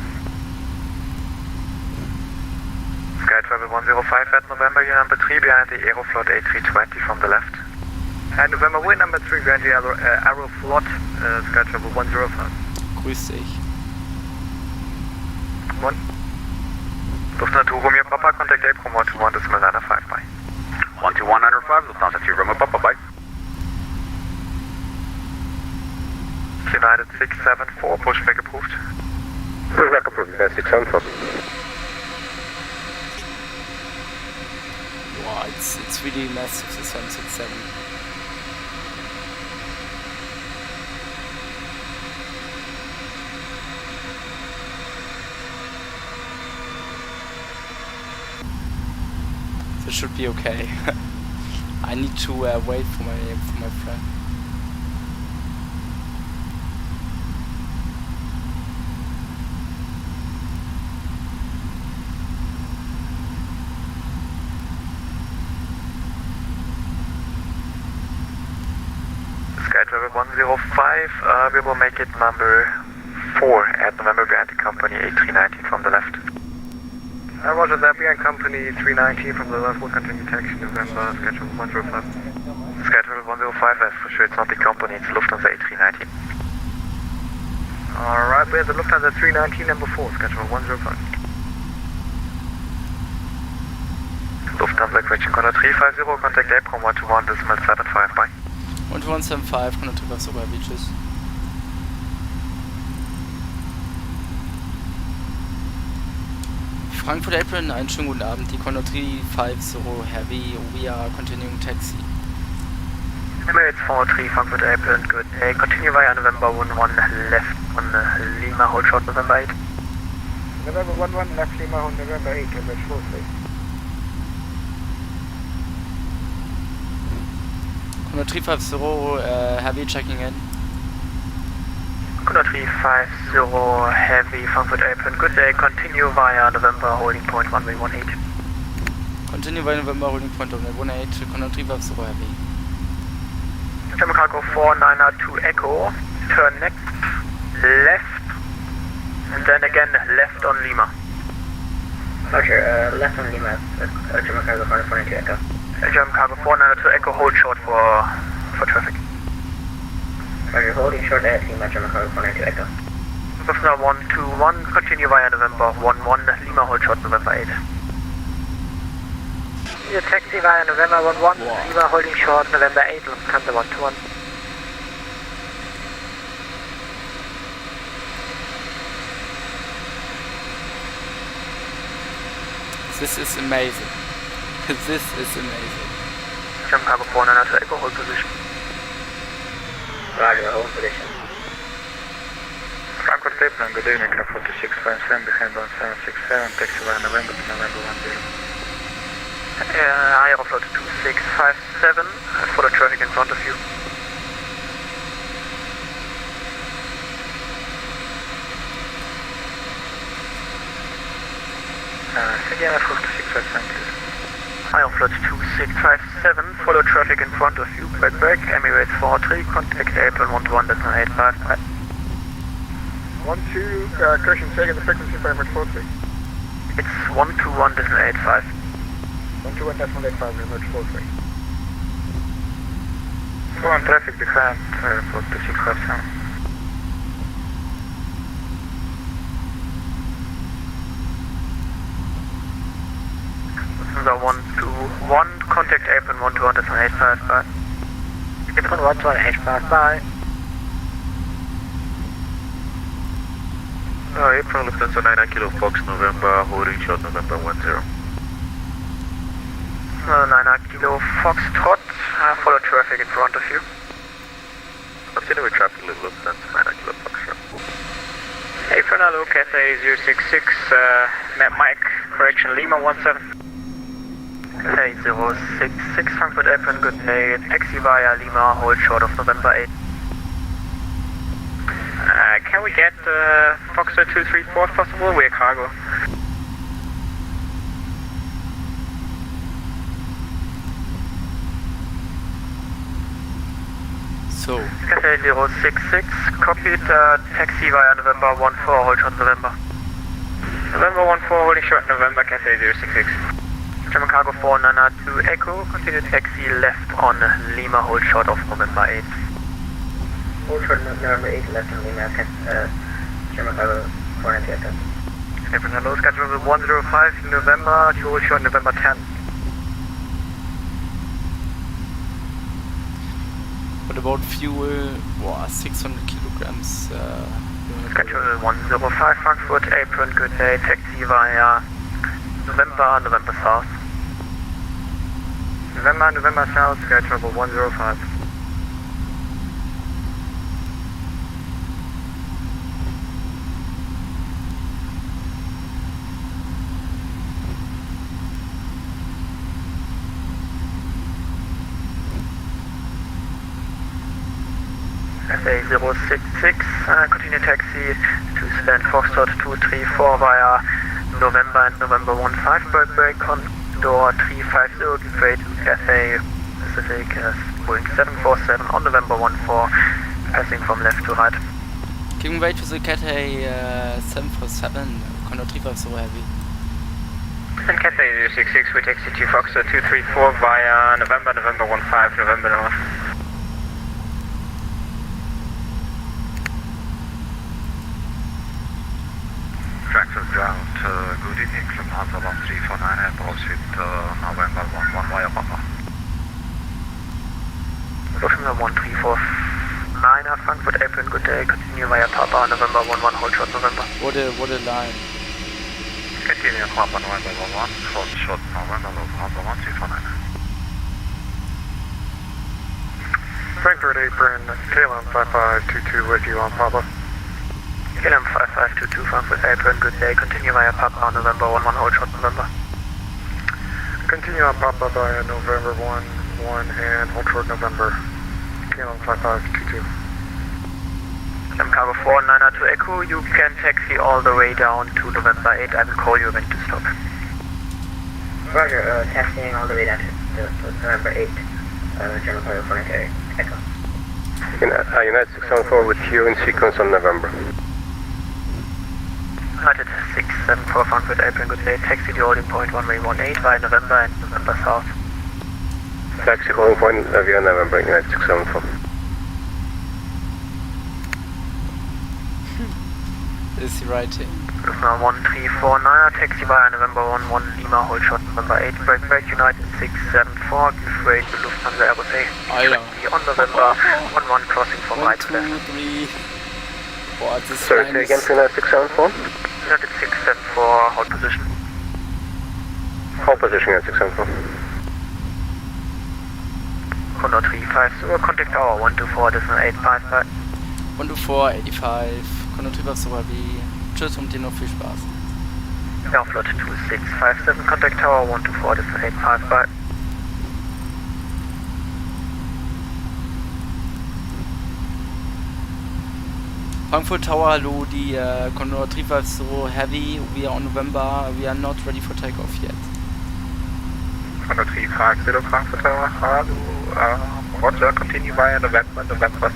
Sky Travel 105 at November, year number 3 behind the Aeroflot A320 from the left. And November wind number 3 behind the Aeroflot, Sky Travel 105. Grüß dich. Lufthansa 2 Romeo Papa, contact April 121, decimal 905, bye. 12195, Lufthansa 2 Romeo Papa, bye. United 674, pushback approved. Pushback approved, 674. Wow, it's really massive, the 767. This should be okay. I need to wait for my friend. Sky Travel 105, we will make it number 4 at November behind the company A319 from the left. Roger that, behind company 319 from the left, will continue taxi November, Sky Travel 105. Sky Travel 105, for sure it's not the company, it's Lufthansa A319. Alright, we have the Lufthansa 319 number 4, schedule 105. Lufthansa question Condor 350, contact April 121.75, bye. 12175, Condor 350 Heavy, tschüss. Frankfurt Apron, einen schönen guten Abend, die Condor 350 Heavy, we are continuing taxi. Emirates 43, Frankfurt Apron, good day. Continue via November 11 left on Lima, hold short November 8. November 11 left Lima on November 8, Emirates 43. Condor 350 Heavy checking in. Condor 350 Heavy, Frankfurt Apron, good day. Continue via November holding point 118. Continue via November holding point 118, Condor 350 Heavy. German Cargo 492 Echo, turn next, left, and then again left on Lima. Roger, left on Lima, German Cargo 492 Echo. German Cargo 492 Echo, hold short for traffic. Roger, holding short at Lima, German Cargo 492 Echo. Lufthansa 121, continue via November 11, Lima, hold short November 8. Your taxi via November 11, Lima holding short November 8, Lufthansa 121. This is amazing. This is amazing. German Cargo 492 Echo, hold position. Roger, hold position. Frankfurt Stapleton, good evening, Air 4657, behind Boeing 767, taxi via November to November 10. Aeroflot 2657, follow traffic in front of you. Again, Air 4657, please. Aeroflot 2657, follow traffic in front of you, break, Emirates 43, contact April 121.85. 12, correction, taking the frequency for Emirates 43. It's 121.85. 121.85, Emirates 43. Go on traffic behind for 2657. Lufthansa 121, contact April 121.85, bye. April 121.85, bye. April Lufthansa 99 Kilo Fox, November, holding short November 10. 99 Kilo Foxtrot, follow traffic in front of you. Continue with traffic level Lufthansa 99 Kilo Foxtrot. April hello, Cathay 066, Mike, correction, Lima 17. Cathay 066, Frankfurt Apron, good day, taxi via Lima, hold short of November 8. Can we get Foxtrot 234 if possible? We're cargo. So. Cathay 066, copied, taxi via November 14, hold short November. November 14, holding short November, Cathay 066. German Cargo 492 Echo, continue taxi left on Lima, hold short of November 8. Hold short November 8, left on Lima, German Cargo 492 Echo. April hello, schedule 105 November, to hold short November 10. What about fuel? Wow, 600 kilograms. Schedule 105 Frankfurt, Apron, good day, taxi via November South. November South, schedule 105. Cathay 066, continue taxi to stand Foxtrot 234 via November and November 15, break, Condor 350, give way to Cathay Pacific Boeing 747 on November 14, passing from left to right. Giving way to the Cathay 747, Condor 350 Heavy. And Cathay 066, we taxi to Foxtrot 234 via November 15, November North. ground. Good evening, Lufthansa 1349 and proceed November 11 via Papa. Lufthansa 1349, Frankfurt Airplane, good day. Continue via Papa, November 11, hold short November. What a line. Continue Papa, November 11, hold short November, Lufthansa 1349. Frankfurt Apron, KLM 5522 with you on Papa. KLM 5522, Frankfurt Apron, good day. Continue via Papa, November 11, hold short November. Continue on Papa via November 11 and hold short November. KLM 5522. KLM Cargo 492 Echo, you can taxi all the way down to November 8. I will call you when to stop. Roger, taxiing all the way down to November 8. German Cargo 492 Echo. United 674 with you in sequence on November. United 674 Frankfurt Airplane, good day. Taxi the holding point 1818 via November and November South. Taxi holding point via November, United 674. Is he writing? Lufthansa 1349, taxi via November 11 Lima, hold short November 8. Break, United 674, give way to Lufthansa Airbus A. On November 11 crossing from right to left. 1, 2, 3. Boah, this Sorry, line say again, is... United 674? United 674, hold position. Hold position at 674. Condor 350, contact tower 124, decimal 855. 124, 85. Condor 350, tschüss und dir noch viel Spaß. Airflot 2657, contact tower 124, decimal 855. Frankfurt Tower, hallo, die Condor 350 Heavy, we are on November, we are not ready for takeoff yet. Condor 350 Frankfurt Tower, hello, Roger, continue via November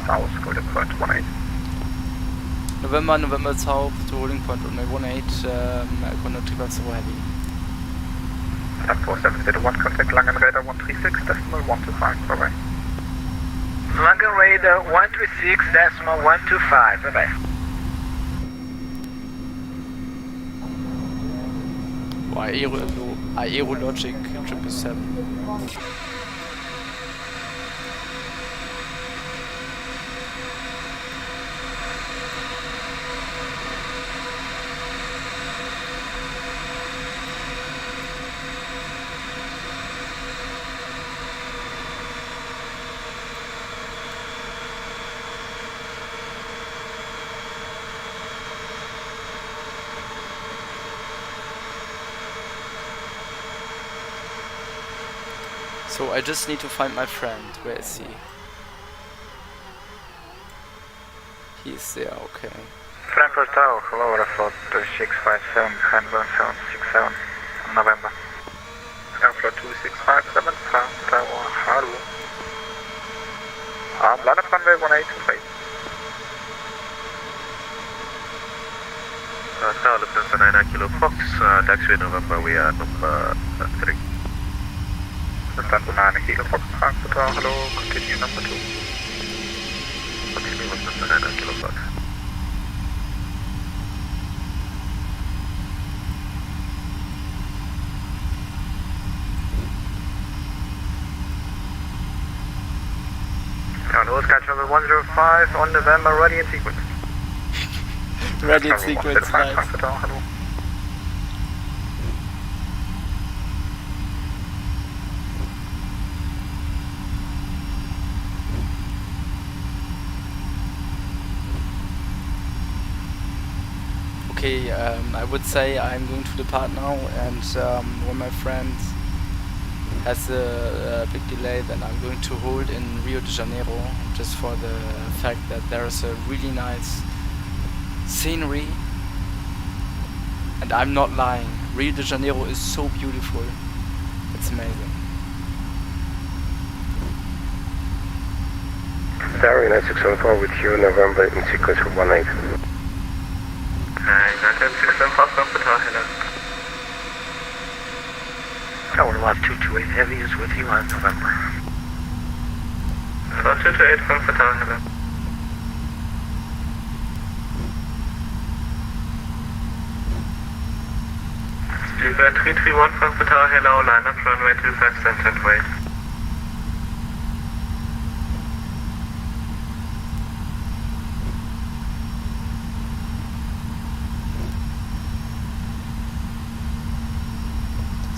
South, holding point 18. November South to holding point 18, Condor 350 Heavy. 4701, contact Langenräder 136, decimal 125, bye bye. Langenräder 136, decimal 125, bye bye. Aerologic 777. So I just need to find my friend. Where is he? He's there, okay. Frankfurt Tower, hello, Airflot 657, behind Boeing 767, November. Airflot 2657, Frankfurt Tower, hello. Landed runway 18, Tower Lufthansa 9 Kilo Fox, taxiway November, we are number 3. Lufthansa 9 Kilo Fox, Frankfurt Tower, hello, continue number 2. Continue Lufthansa 9 Kilo Fox. Hello, Sky Travel 105 on November, ready in sequence. Ready in sequence, nice. Frankfurt Tower, hello. Okay, I would say I'm going to depart now, and when my friend has a big delay, then I'm going to hold in Rio de Janeiro, just for the fact that there is a really nice scenery, and I'm not lying. Rio de Janeiro is so beautiful, it's amazing. Tower, United 674 with you, November in sequence for 18. United 674, Frankfurt Tower, hello. Tower Left 228 Heavy is with you on November. 228, Frankfurt Tower, hello. Lever 331 Frankfurt Tower, hello, line up runway 25 cent and wait.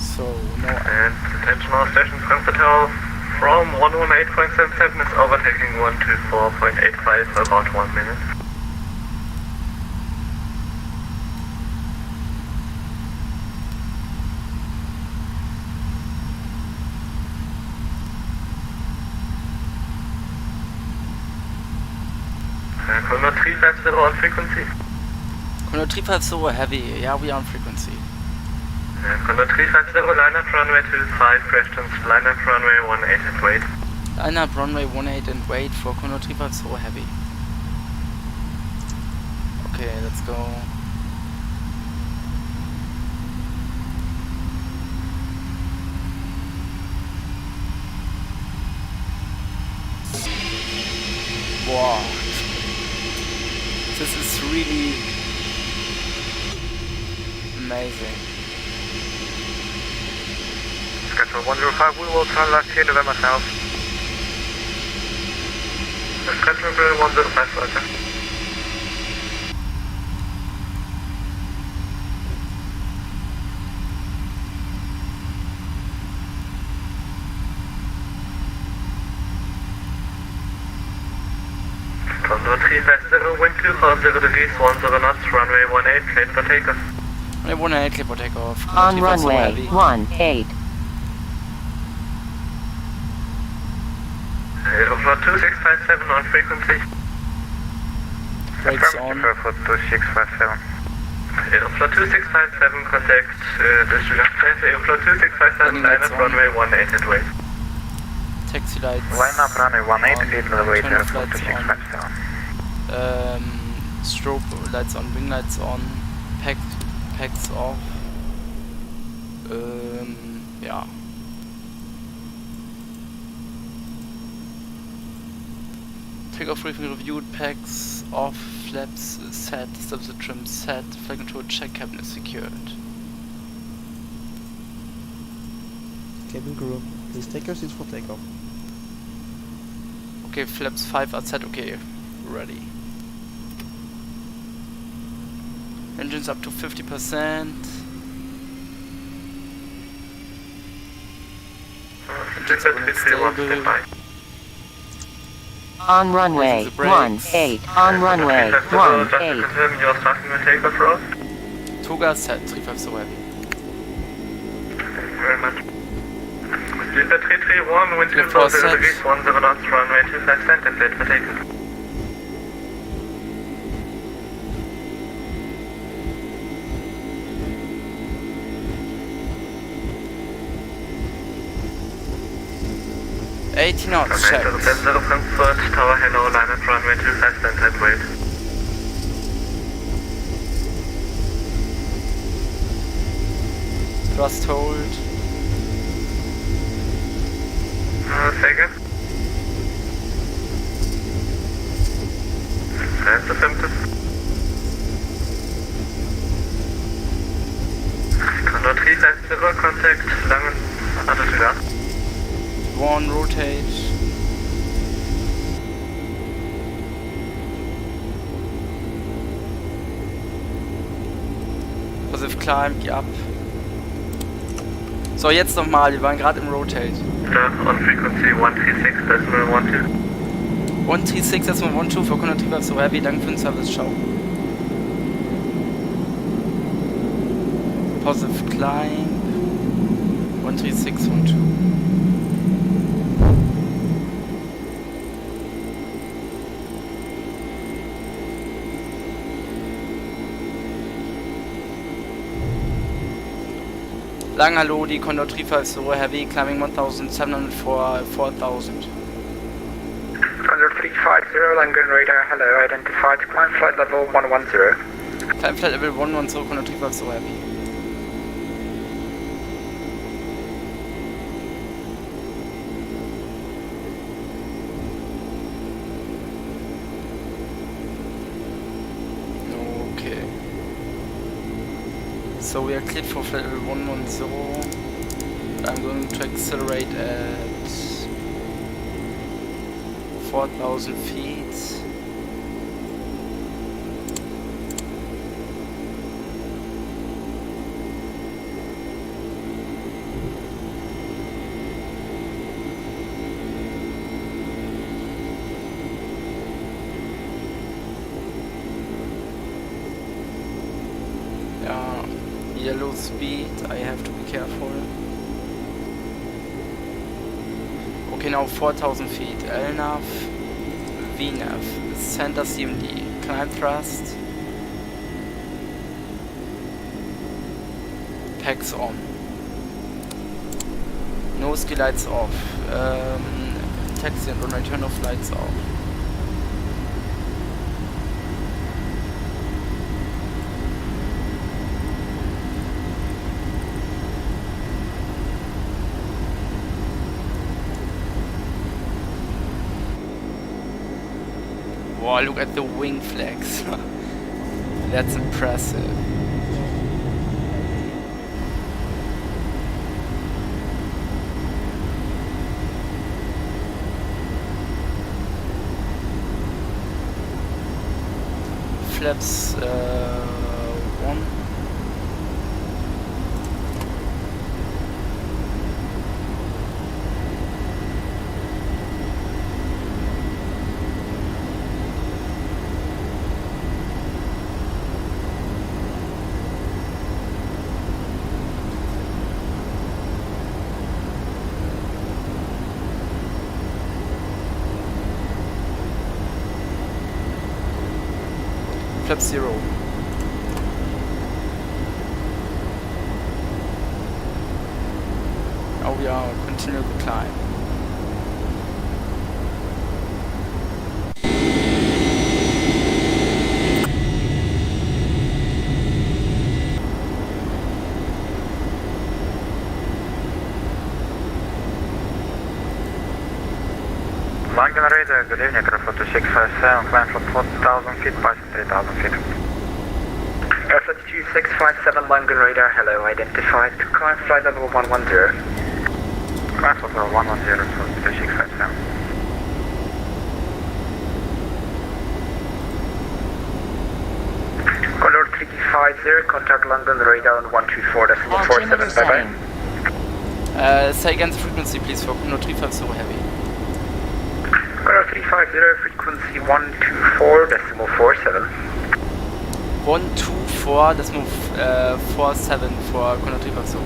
So, no. And attention all stations, Frankfurt Tower from 118.77 is overtaking 124.85 for about 1 minute. Condor 350 on frequency. Condor 350 heavy, yeah, we are on frequency. Condor 350, line up runway 25, questions, line up runway 18 and wait. Line up runway 18 and wait for Condor 350 heavy. Okay, let's go. Wow. This is really amazing. Schedule 105, we will turn left here, November South. Schedule 105, roger. Condor 350, wind 240 degrees, 10 knots, runway 18, cleared for takeoff. Runway 18, cleared for takeoff. On runway 18. Aeroflot 2657 on frequency. Brakes on. For 2657. Aeroflot 2657, contact disregard place. Aeroflot 2657, line up runway 18 and wait. Taxi lights. Line up runway 18, lead the way to Turn off Aeroflot lights 2657. Strobe lights on, wing lights on, packs off. Ja. Takeoff briefing reviewed, packs off, flaps set, stop the trim set, flight control check, cabin is secured. Cabin crew, please take your seats for takeoff. Okay, flaps 5 are set, okay, ready. Engines up to 50%. Engines are stable. On runway 18. On runway 18. You're starting the takeoff route. Toga set, 350 heavy. Thank you very much. Lever 331, wind 240 degrees, 10 knots, runway 25 cent and cleared for takeoff. knots, checked. Frankfurt Tower, hello, line at runway 25 cent and wait. Thrust hold. Second. That's affirmative. Condor 350, contact Langen, attitude. 1 rotate. Positive climb, geh ab. So, jetzt nochmal, wir waren gerade im Rotate. On frequency 136.12. 136.12 für Condor 350 so heavy, danke für den Service, ciao. Positive climb. 136.12. Lang hallo, die Condor 350 heavy, climbing 1700 for 4000. Condor 350, Langen radar, hello, identified, climb flight level 110. Climb flight level 110, Condor 350 heavy. So we are cleared for flight level 110. I'm going to accelerate at 4,000 feet. Yellow speed, I have to be careful. Okay, now 4,000 feet. LNAV, VNAV, center CMD, climb thrust, packs on, nose gear lights off, taxi and runway turn off lights off. Wow, look at the wing flags. That's impressive. Flaps 1. Flap 0. Now we are continuing the climb. Line generator, good evening, Frankfurt 2657, climb from 4,000 feet, by 3,000 feet. Airflight 2657, line generator, hello, identified, climb flight level 110. Climb flight level 110, Frankfurt 2657. Condor 350, contact London radar on 124.47, bye-bye. Say again the frequency please for Condor 350 heavy. Condor 350, frequency 124.47. 124.47 for Condor 350.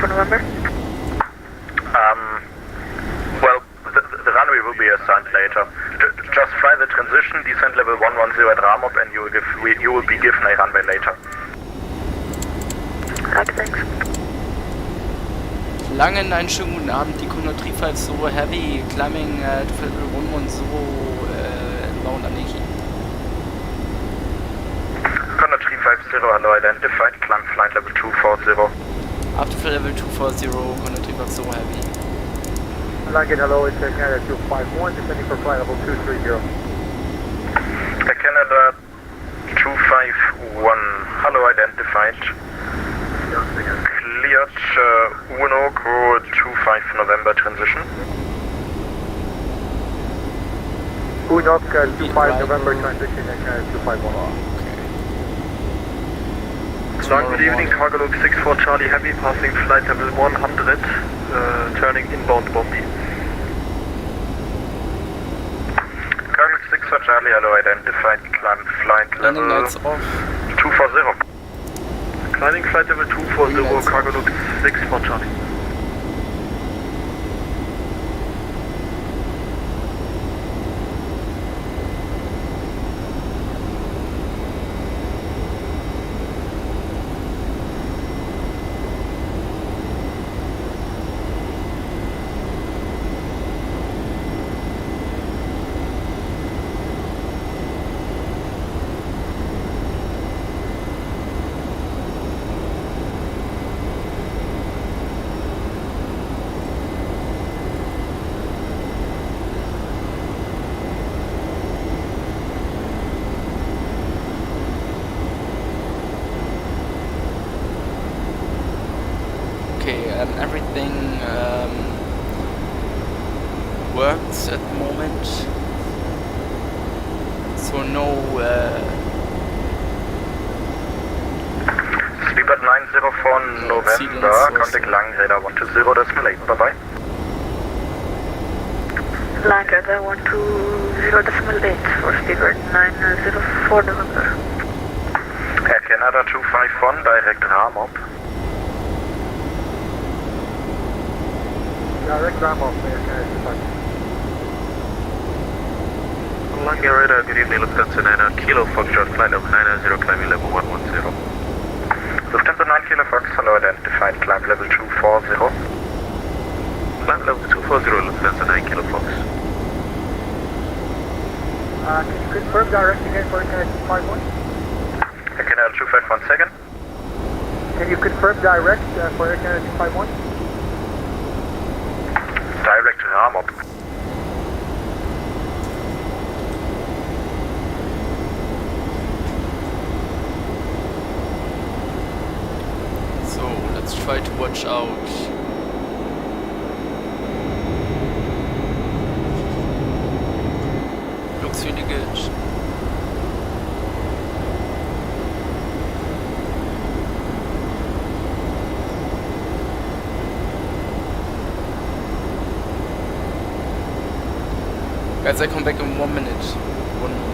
For November? Well, the runway will be assigned later. Just fly the transition, descent level 110 at Ramop, and you will be given a runway later. Right, thanks. Langen, einen schönen guten Abend, die Condor 350 Heavy, climbing to flight level 110 inbound Aniki. Condor 350, hello, identified, climb flight level 240. After flight level 240, Condor 350 Heavy. Langen, hello, it's Canada 251, descending for flight level 230. Canada 251, hello, identified. Cleared Uno code 25 November transition. Unok 25 November transition at Canada 251. Okay. Good evening, cargo log 64 Charlie Heavy, passing flight level 100, turning inbound Bombi. Cargo 64 Charlie, hello, identified, climb flight level 240. Climbing flight level 240, cargo log 64 Charlie. works at the moment. So no Sleeper 904 November, contact Line Radar 120.8, bye bye. Line Radar 120.8 for Speedbird 904 November. Air Canada 251, direct ram up. Direct ram up, Air Canada 251. Line Radar, good evening, Lufthansa 9 Kilo Foxtrot, flight level 990, climbing level 110. Lufthansa 9 Kilo Fox, hello, identified, climb level 240. Climb level 240, Lufthansa 9 Kilo Fox. Can you confirm direct again for Air Canada 251? Air Canada 251, second. Can you confirm direct for Air Canada 251? Direct ram up. So let's try to watch out. Looks really good. Guys, I come back in 1 minute. 1 minute.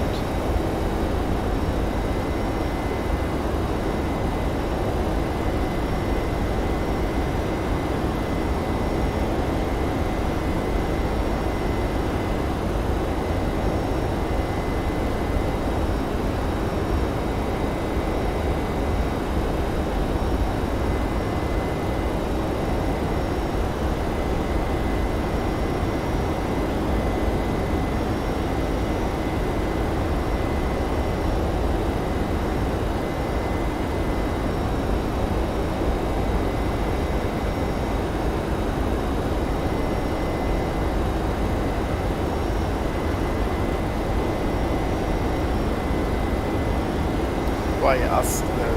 Why ask that?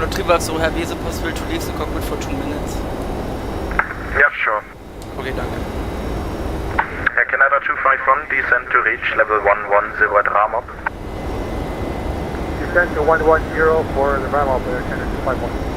Retriever, so have is it possible to leave the cockpit for 2 minutes? Yeah, sure. Okay, danke. Air Canada 251, descend to reach level 110 at ram up. Descend to 110 for the ram up, Air Canada 251.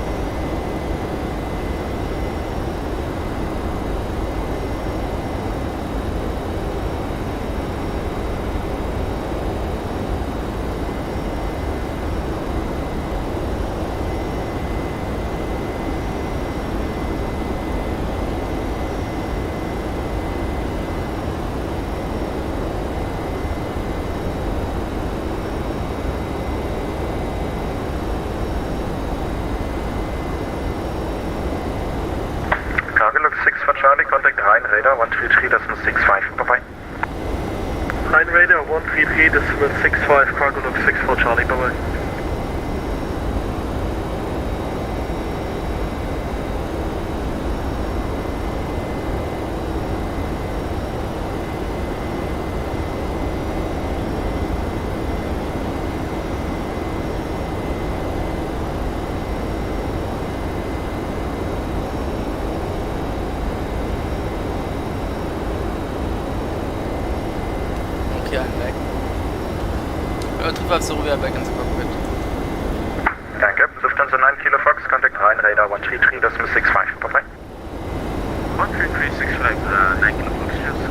Charlie, contact Rhine Radar 133.65, bye bye. Rhine Radar 133.65, cargo log 64 Charlie, bye bye. So we are back in the cockpit. Danke. Lufthansa 9 Kilo Fox, contact Rhine Radar 133.65, bye bye. 133.65, 9 Kilo Fox, yes.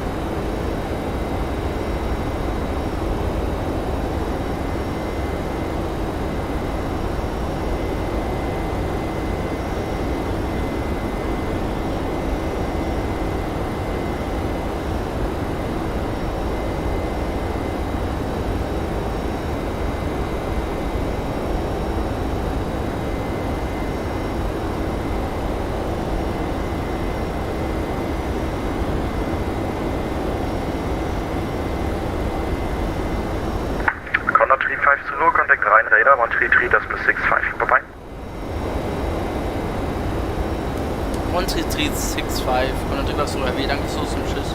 Contact Rhine Radar 133.65, bye bye. 133.65, Condor so heavy, danke so und tschüss.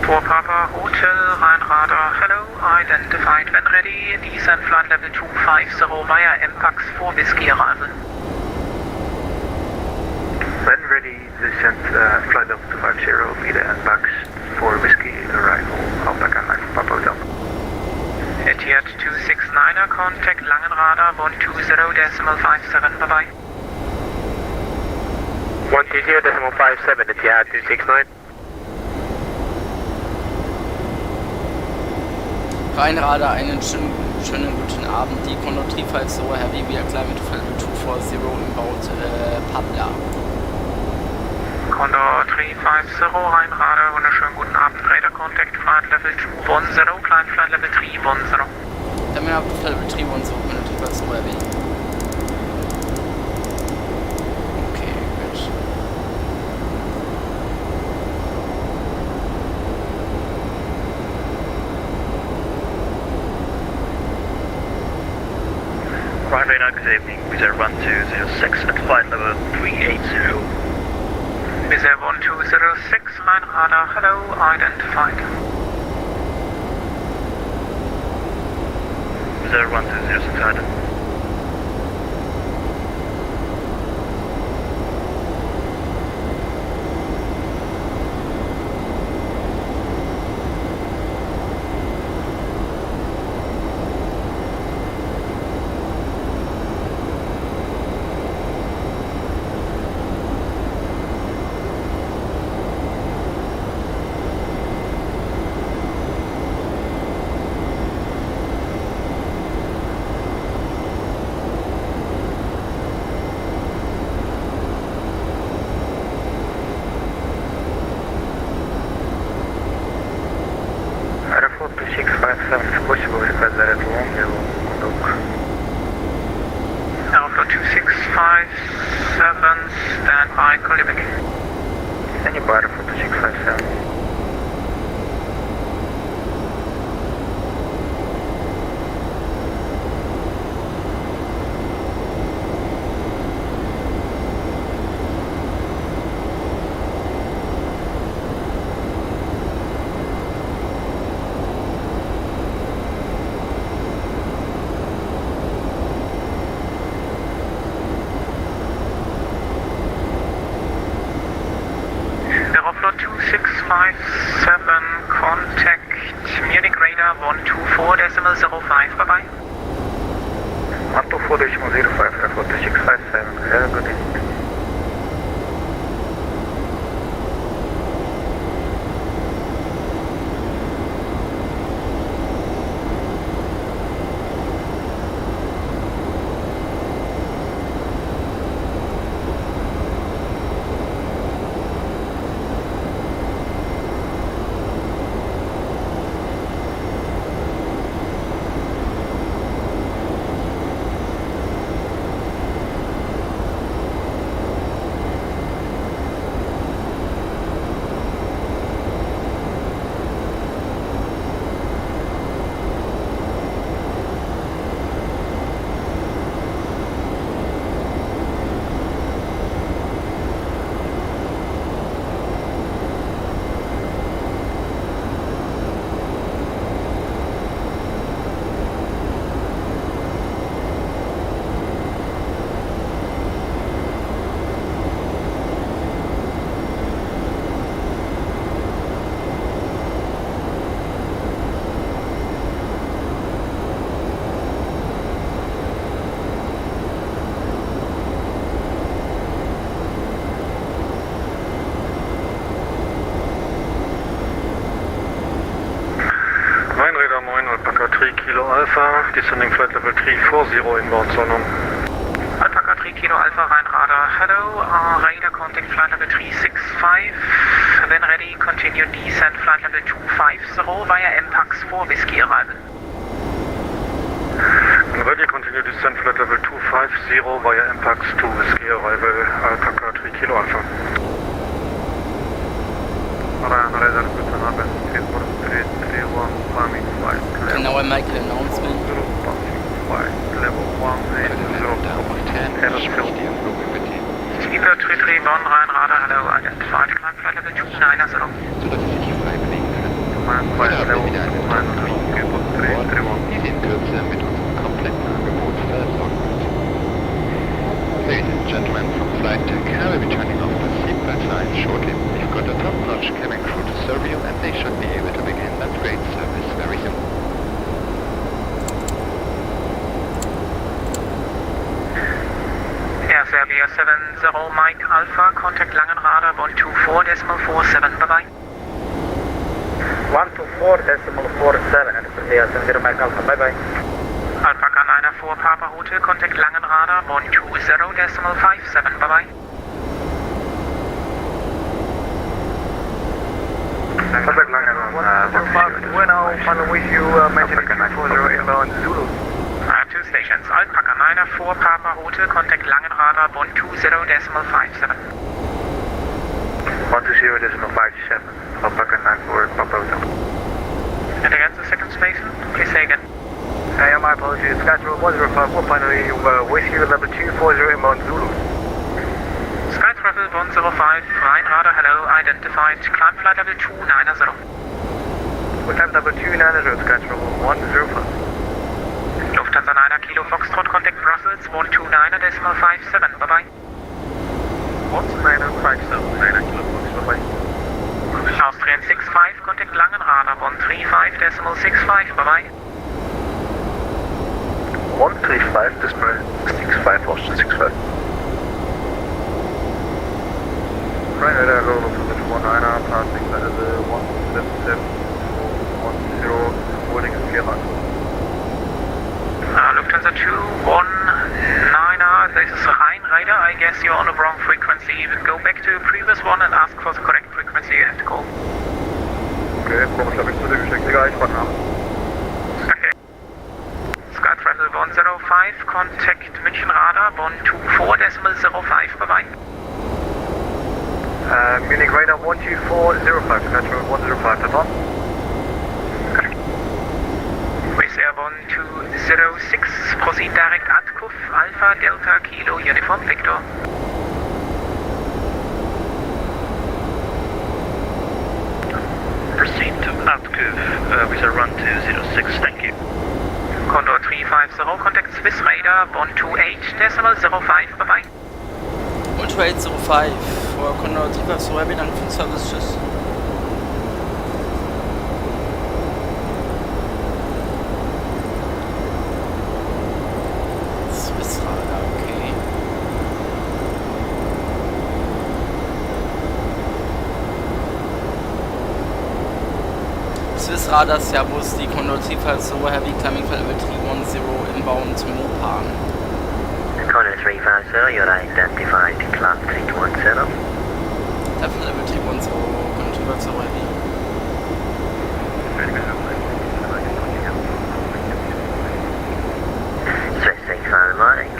For Papa Hotel Rhine Radar, hello. identified. When ready, descend flight level 250 via MPAX 4 Whiskey arrival. When ready, descend flight level 250 via MPAX 4 Whiskey arrival. Alpaca 9 Papa Hotel. Etihad 269er, contact Langenradar 120.57, bye-bye. 120.57, Etihad 269. Rheinradar, einen schönen guten Abend. Die Condor 350 Heavy, we are climbing to flight level 240 inbound Pabla. Condor 350, Rheinradar, wunderschönen guten Abend. Radar contact flight level 210, climb flight level 310. Then we have flight level 310, Condor 350 Heavy. Okay, good. Right radar, good evening. Reserve 1206 at flight level 380. Reserve 1206, Rheinradar, hello, identified. Reserve 1206, identified. Airport 2657, if possible, request that at long level, Condor. Alpha 2657, stand by, Quebec. Standing by, Airport 2657. Aeroflot 2657, contact Munich radar 124.05, bye-bye. 124.05, Airport 2657, have a good evening. Radar 9, Alpaca 3 Kilo Alpha, descending flight level 340 inbound Sonum. Alpaca 3 Kilo Alpha, Rheinradar, hello, radar contact flight level 365, when ready, continue descent flight level 250 via MPAX 4 Whiskey arrival. When ready, continue descent flight level 250 via MPAX 2 Whiskey arrival, Alpaca 3 Kilo Alpha. Radar, guten Abend, 3431, climbing flight level. Can now I make an announcement? Flight level 180, Speaker 331, Rheinradar, hello, identified, climb flight level 290. Command flight level 290, Bord, die Sie in Kürze mit unserem kompletten Angebot versorgen wird. Ladies and gentlemen, from flight deck, I will be turning off the seatbelt signs shortly. We've got a top-notch cabin crew to serve you, and they should be able to begin that great service very soon. Air Serbia 70 Mike Alpha, contact Langenrader 124.47, bye-bye. 124.47, and Serbia 70 Mike Alpha, bye-bye. Alpaka 94 Papa Hotel, contact Langenrader 120.57, bye-bye. Contact Langenrader, when I'll with you, maintain 240 inbound Zulu. Two stations, Alpaka 94 Papa Hotel, contact Langenrader 120.57. 120.57, Alpaka 94 Papa Hotel. And again, the second station, please say again. Yeah, my apologies, Skytravel 105, we're finally with you, level 240 inbound Zulu. Skytravel 105, Rheinrader, hello, identified, climb flight level 290. We climb level 290, Skytravel 105. Lufthansa 9 Kilo Foxtrot, contact Brussels 129.57, bye-bye. 129.57, 9 Kilo Foxtrot, bye-bye. Austrian 65, contact Langenrader 135.65, bye-bye. 135.65, Austrian 65. Right, go Lufthansa 19, passing level 177.10, boarding is clear line. Lufthansa 219, this is Rheinrader, I guess you're on the wrong frequency. Go back to the previous one and ask for the correct frequency you have to call. Okay, traffic position, check the guys, but now. Okay. Skytravel 105, contact München Radar 124.05, bye-bye. Munich Radar 124.05, Skytravel 105, that's on. Wizz Air 1206, proceed direct Atkuf, Alpha Delta Kilo Uniform Victor. Proceed to Atkuf with a run 206, thank you. Condor 350, contact Swiss Radar 128.05, bye-bye. 128.05 for Condor 350, heavy dank für den Service, tschüss. Swiss Radar, okay. Swiss Radar Servus, die Condor 350 Heavy Climbing for Level 310 inbound to Mopan. Condor 350, you're identified, climb 310. Level 310, Condor 350 Heavy. Swiss 65 Mike,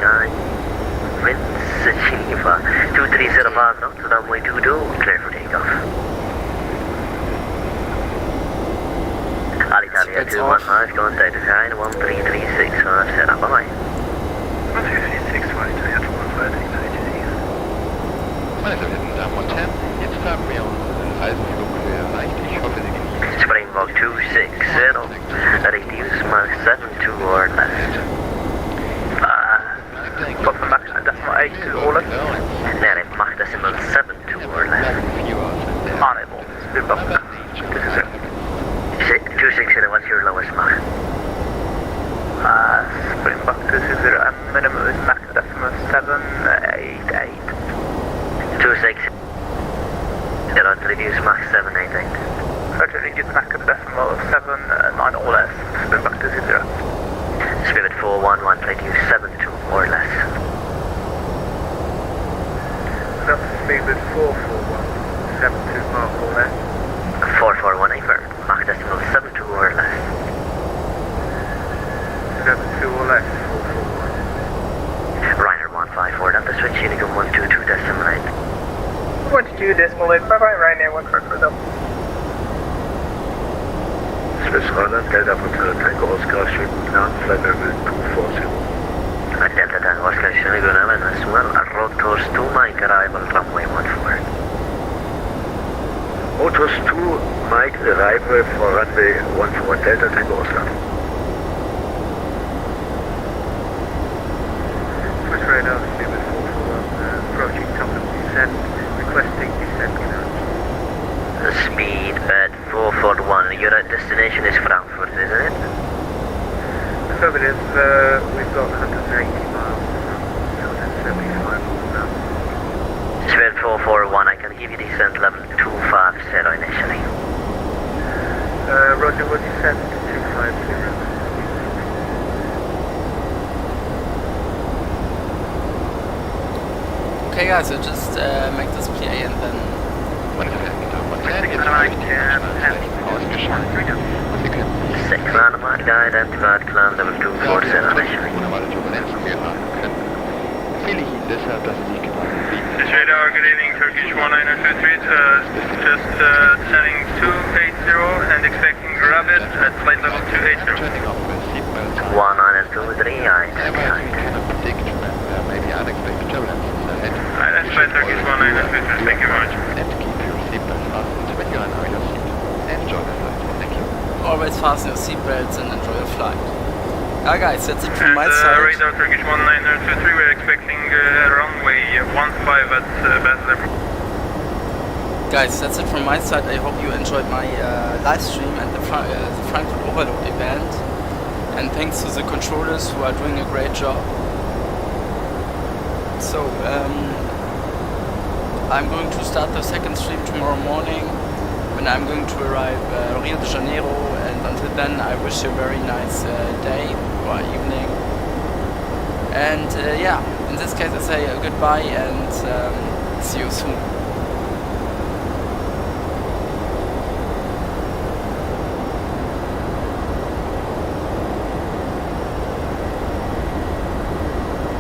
Vince Geneva 2305 knots, runway 22, clear for takeoff. Alitalia 215, contact China 13365, set up, bye-bye. 13365, Toyota 158. Meine sehr verehrten Damen und Herren, jetzt haben wir unseren Reiseflug erreicht. Ich hoffe, Sie genießen. Springbok 260, reduce Mach 72 or less. What's the Mach decimal 82 or less? Negative Mach decimal 72 or less. Unable. Springbok 260, what's your lowest Mach? Springbok 260, and minimum is Mach decimal 788. 260, reduce Mach 788. Reduce Mach decimal 79 or less. Springbok 260. Spirit 411, reduce 72 or less. That's Spirit 441, 72 mark or less. 441, affirm. Mach decimal 72 or less. 72 or less, 441. Ryder 154, Delta switch, Unicorn 122.8. 122.8, bye-bye, Ryanair 144. Swiss Radar, Delta Hotel Tango Oscar, schönen guten Abend, Flight Level 240. Delta Tango Oscar, schönen guten Abend as well, road course 2 Mike, arrival runway 14. Motors 2 Mike, arrival for runway 14, Delta Tango Oscar. Okay guys, so just make this PA and then... Meine sehr verehrten Damen und Herren, jetzt spricht der ausgeschaltet. Und Sie können 6 Landmark, identified climb level 247. normale Turbulenzen geraten können. Empfehle ich Ihnen deshalb, dass Sie genau fliegen. Radar, good evening, Turkish 1923, just turning 280 and expecting rapid at flight level 280. Turning off with seatbelts. 1923, However, you cannot predict when there may be unexpected turbulences ahead. Identified Turkish 1923, thank you very much. And keep your seatbelt fastened when you are now in your seat. Enjoy the flight. Thank you. Always fasten your seatbelts and enjoy your flight. Yeah guys, that's it from my And side. radar Turkish 1923, we're expecting runway 15 at Basel Airport. Guys, that's it from my side. I hope you enjoyed my live stream and the Frankfurt Overload event. And thanks to the controllers who are doing a great job. So, I'm going to start the second stream tomorrow morning when I'm going to arrive Rio de Janeiro, and until then I wish you a very nice day or evening. And yeah, in this case I say goodbye and see you soon.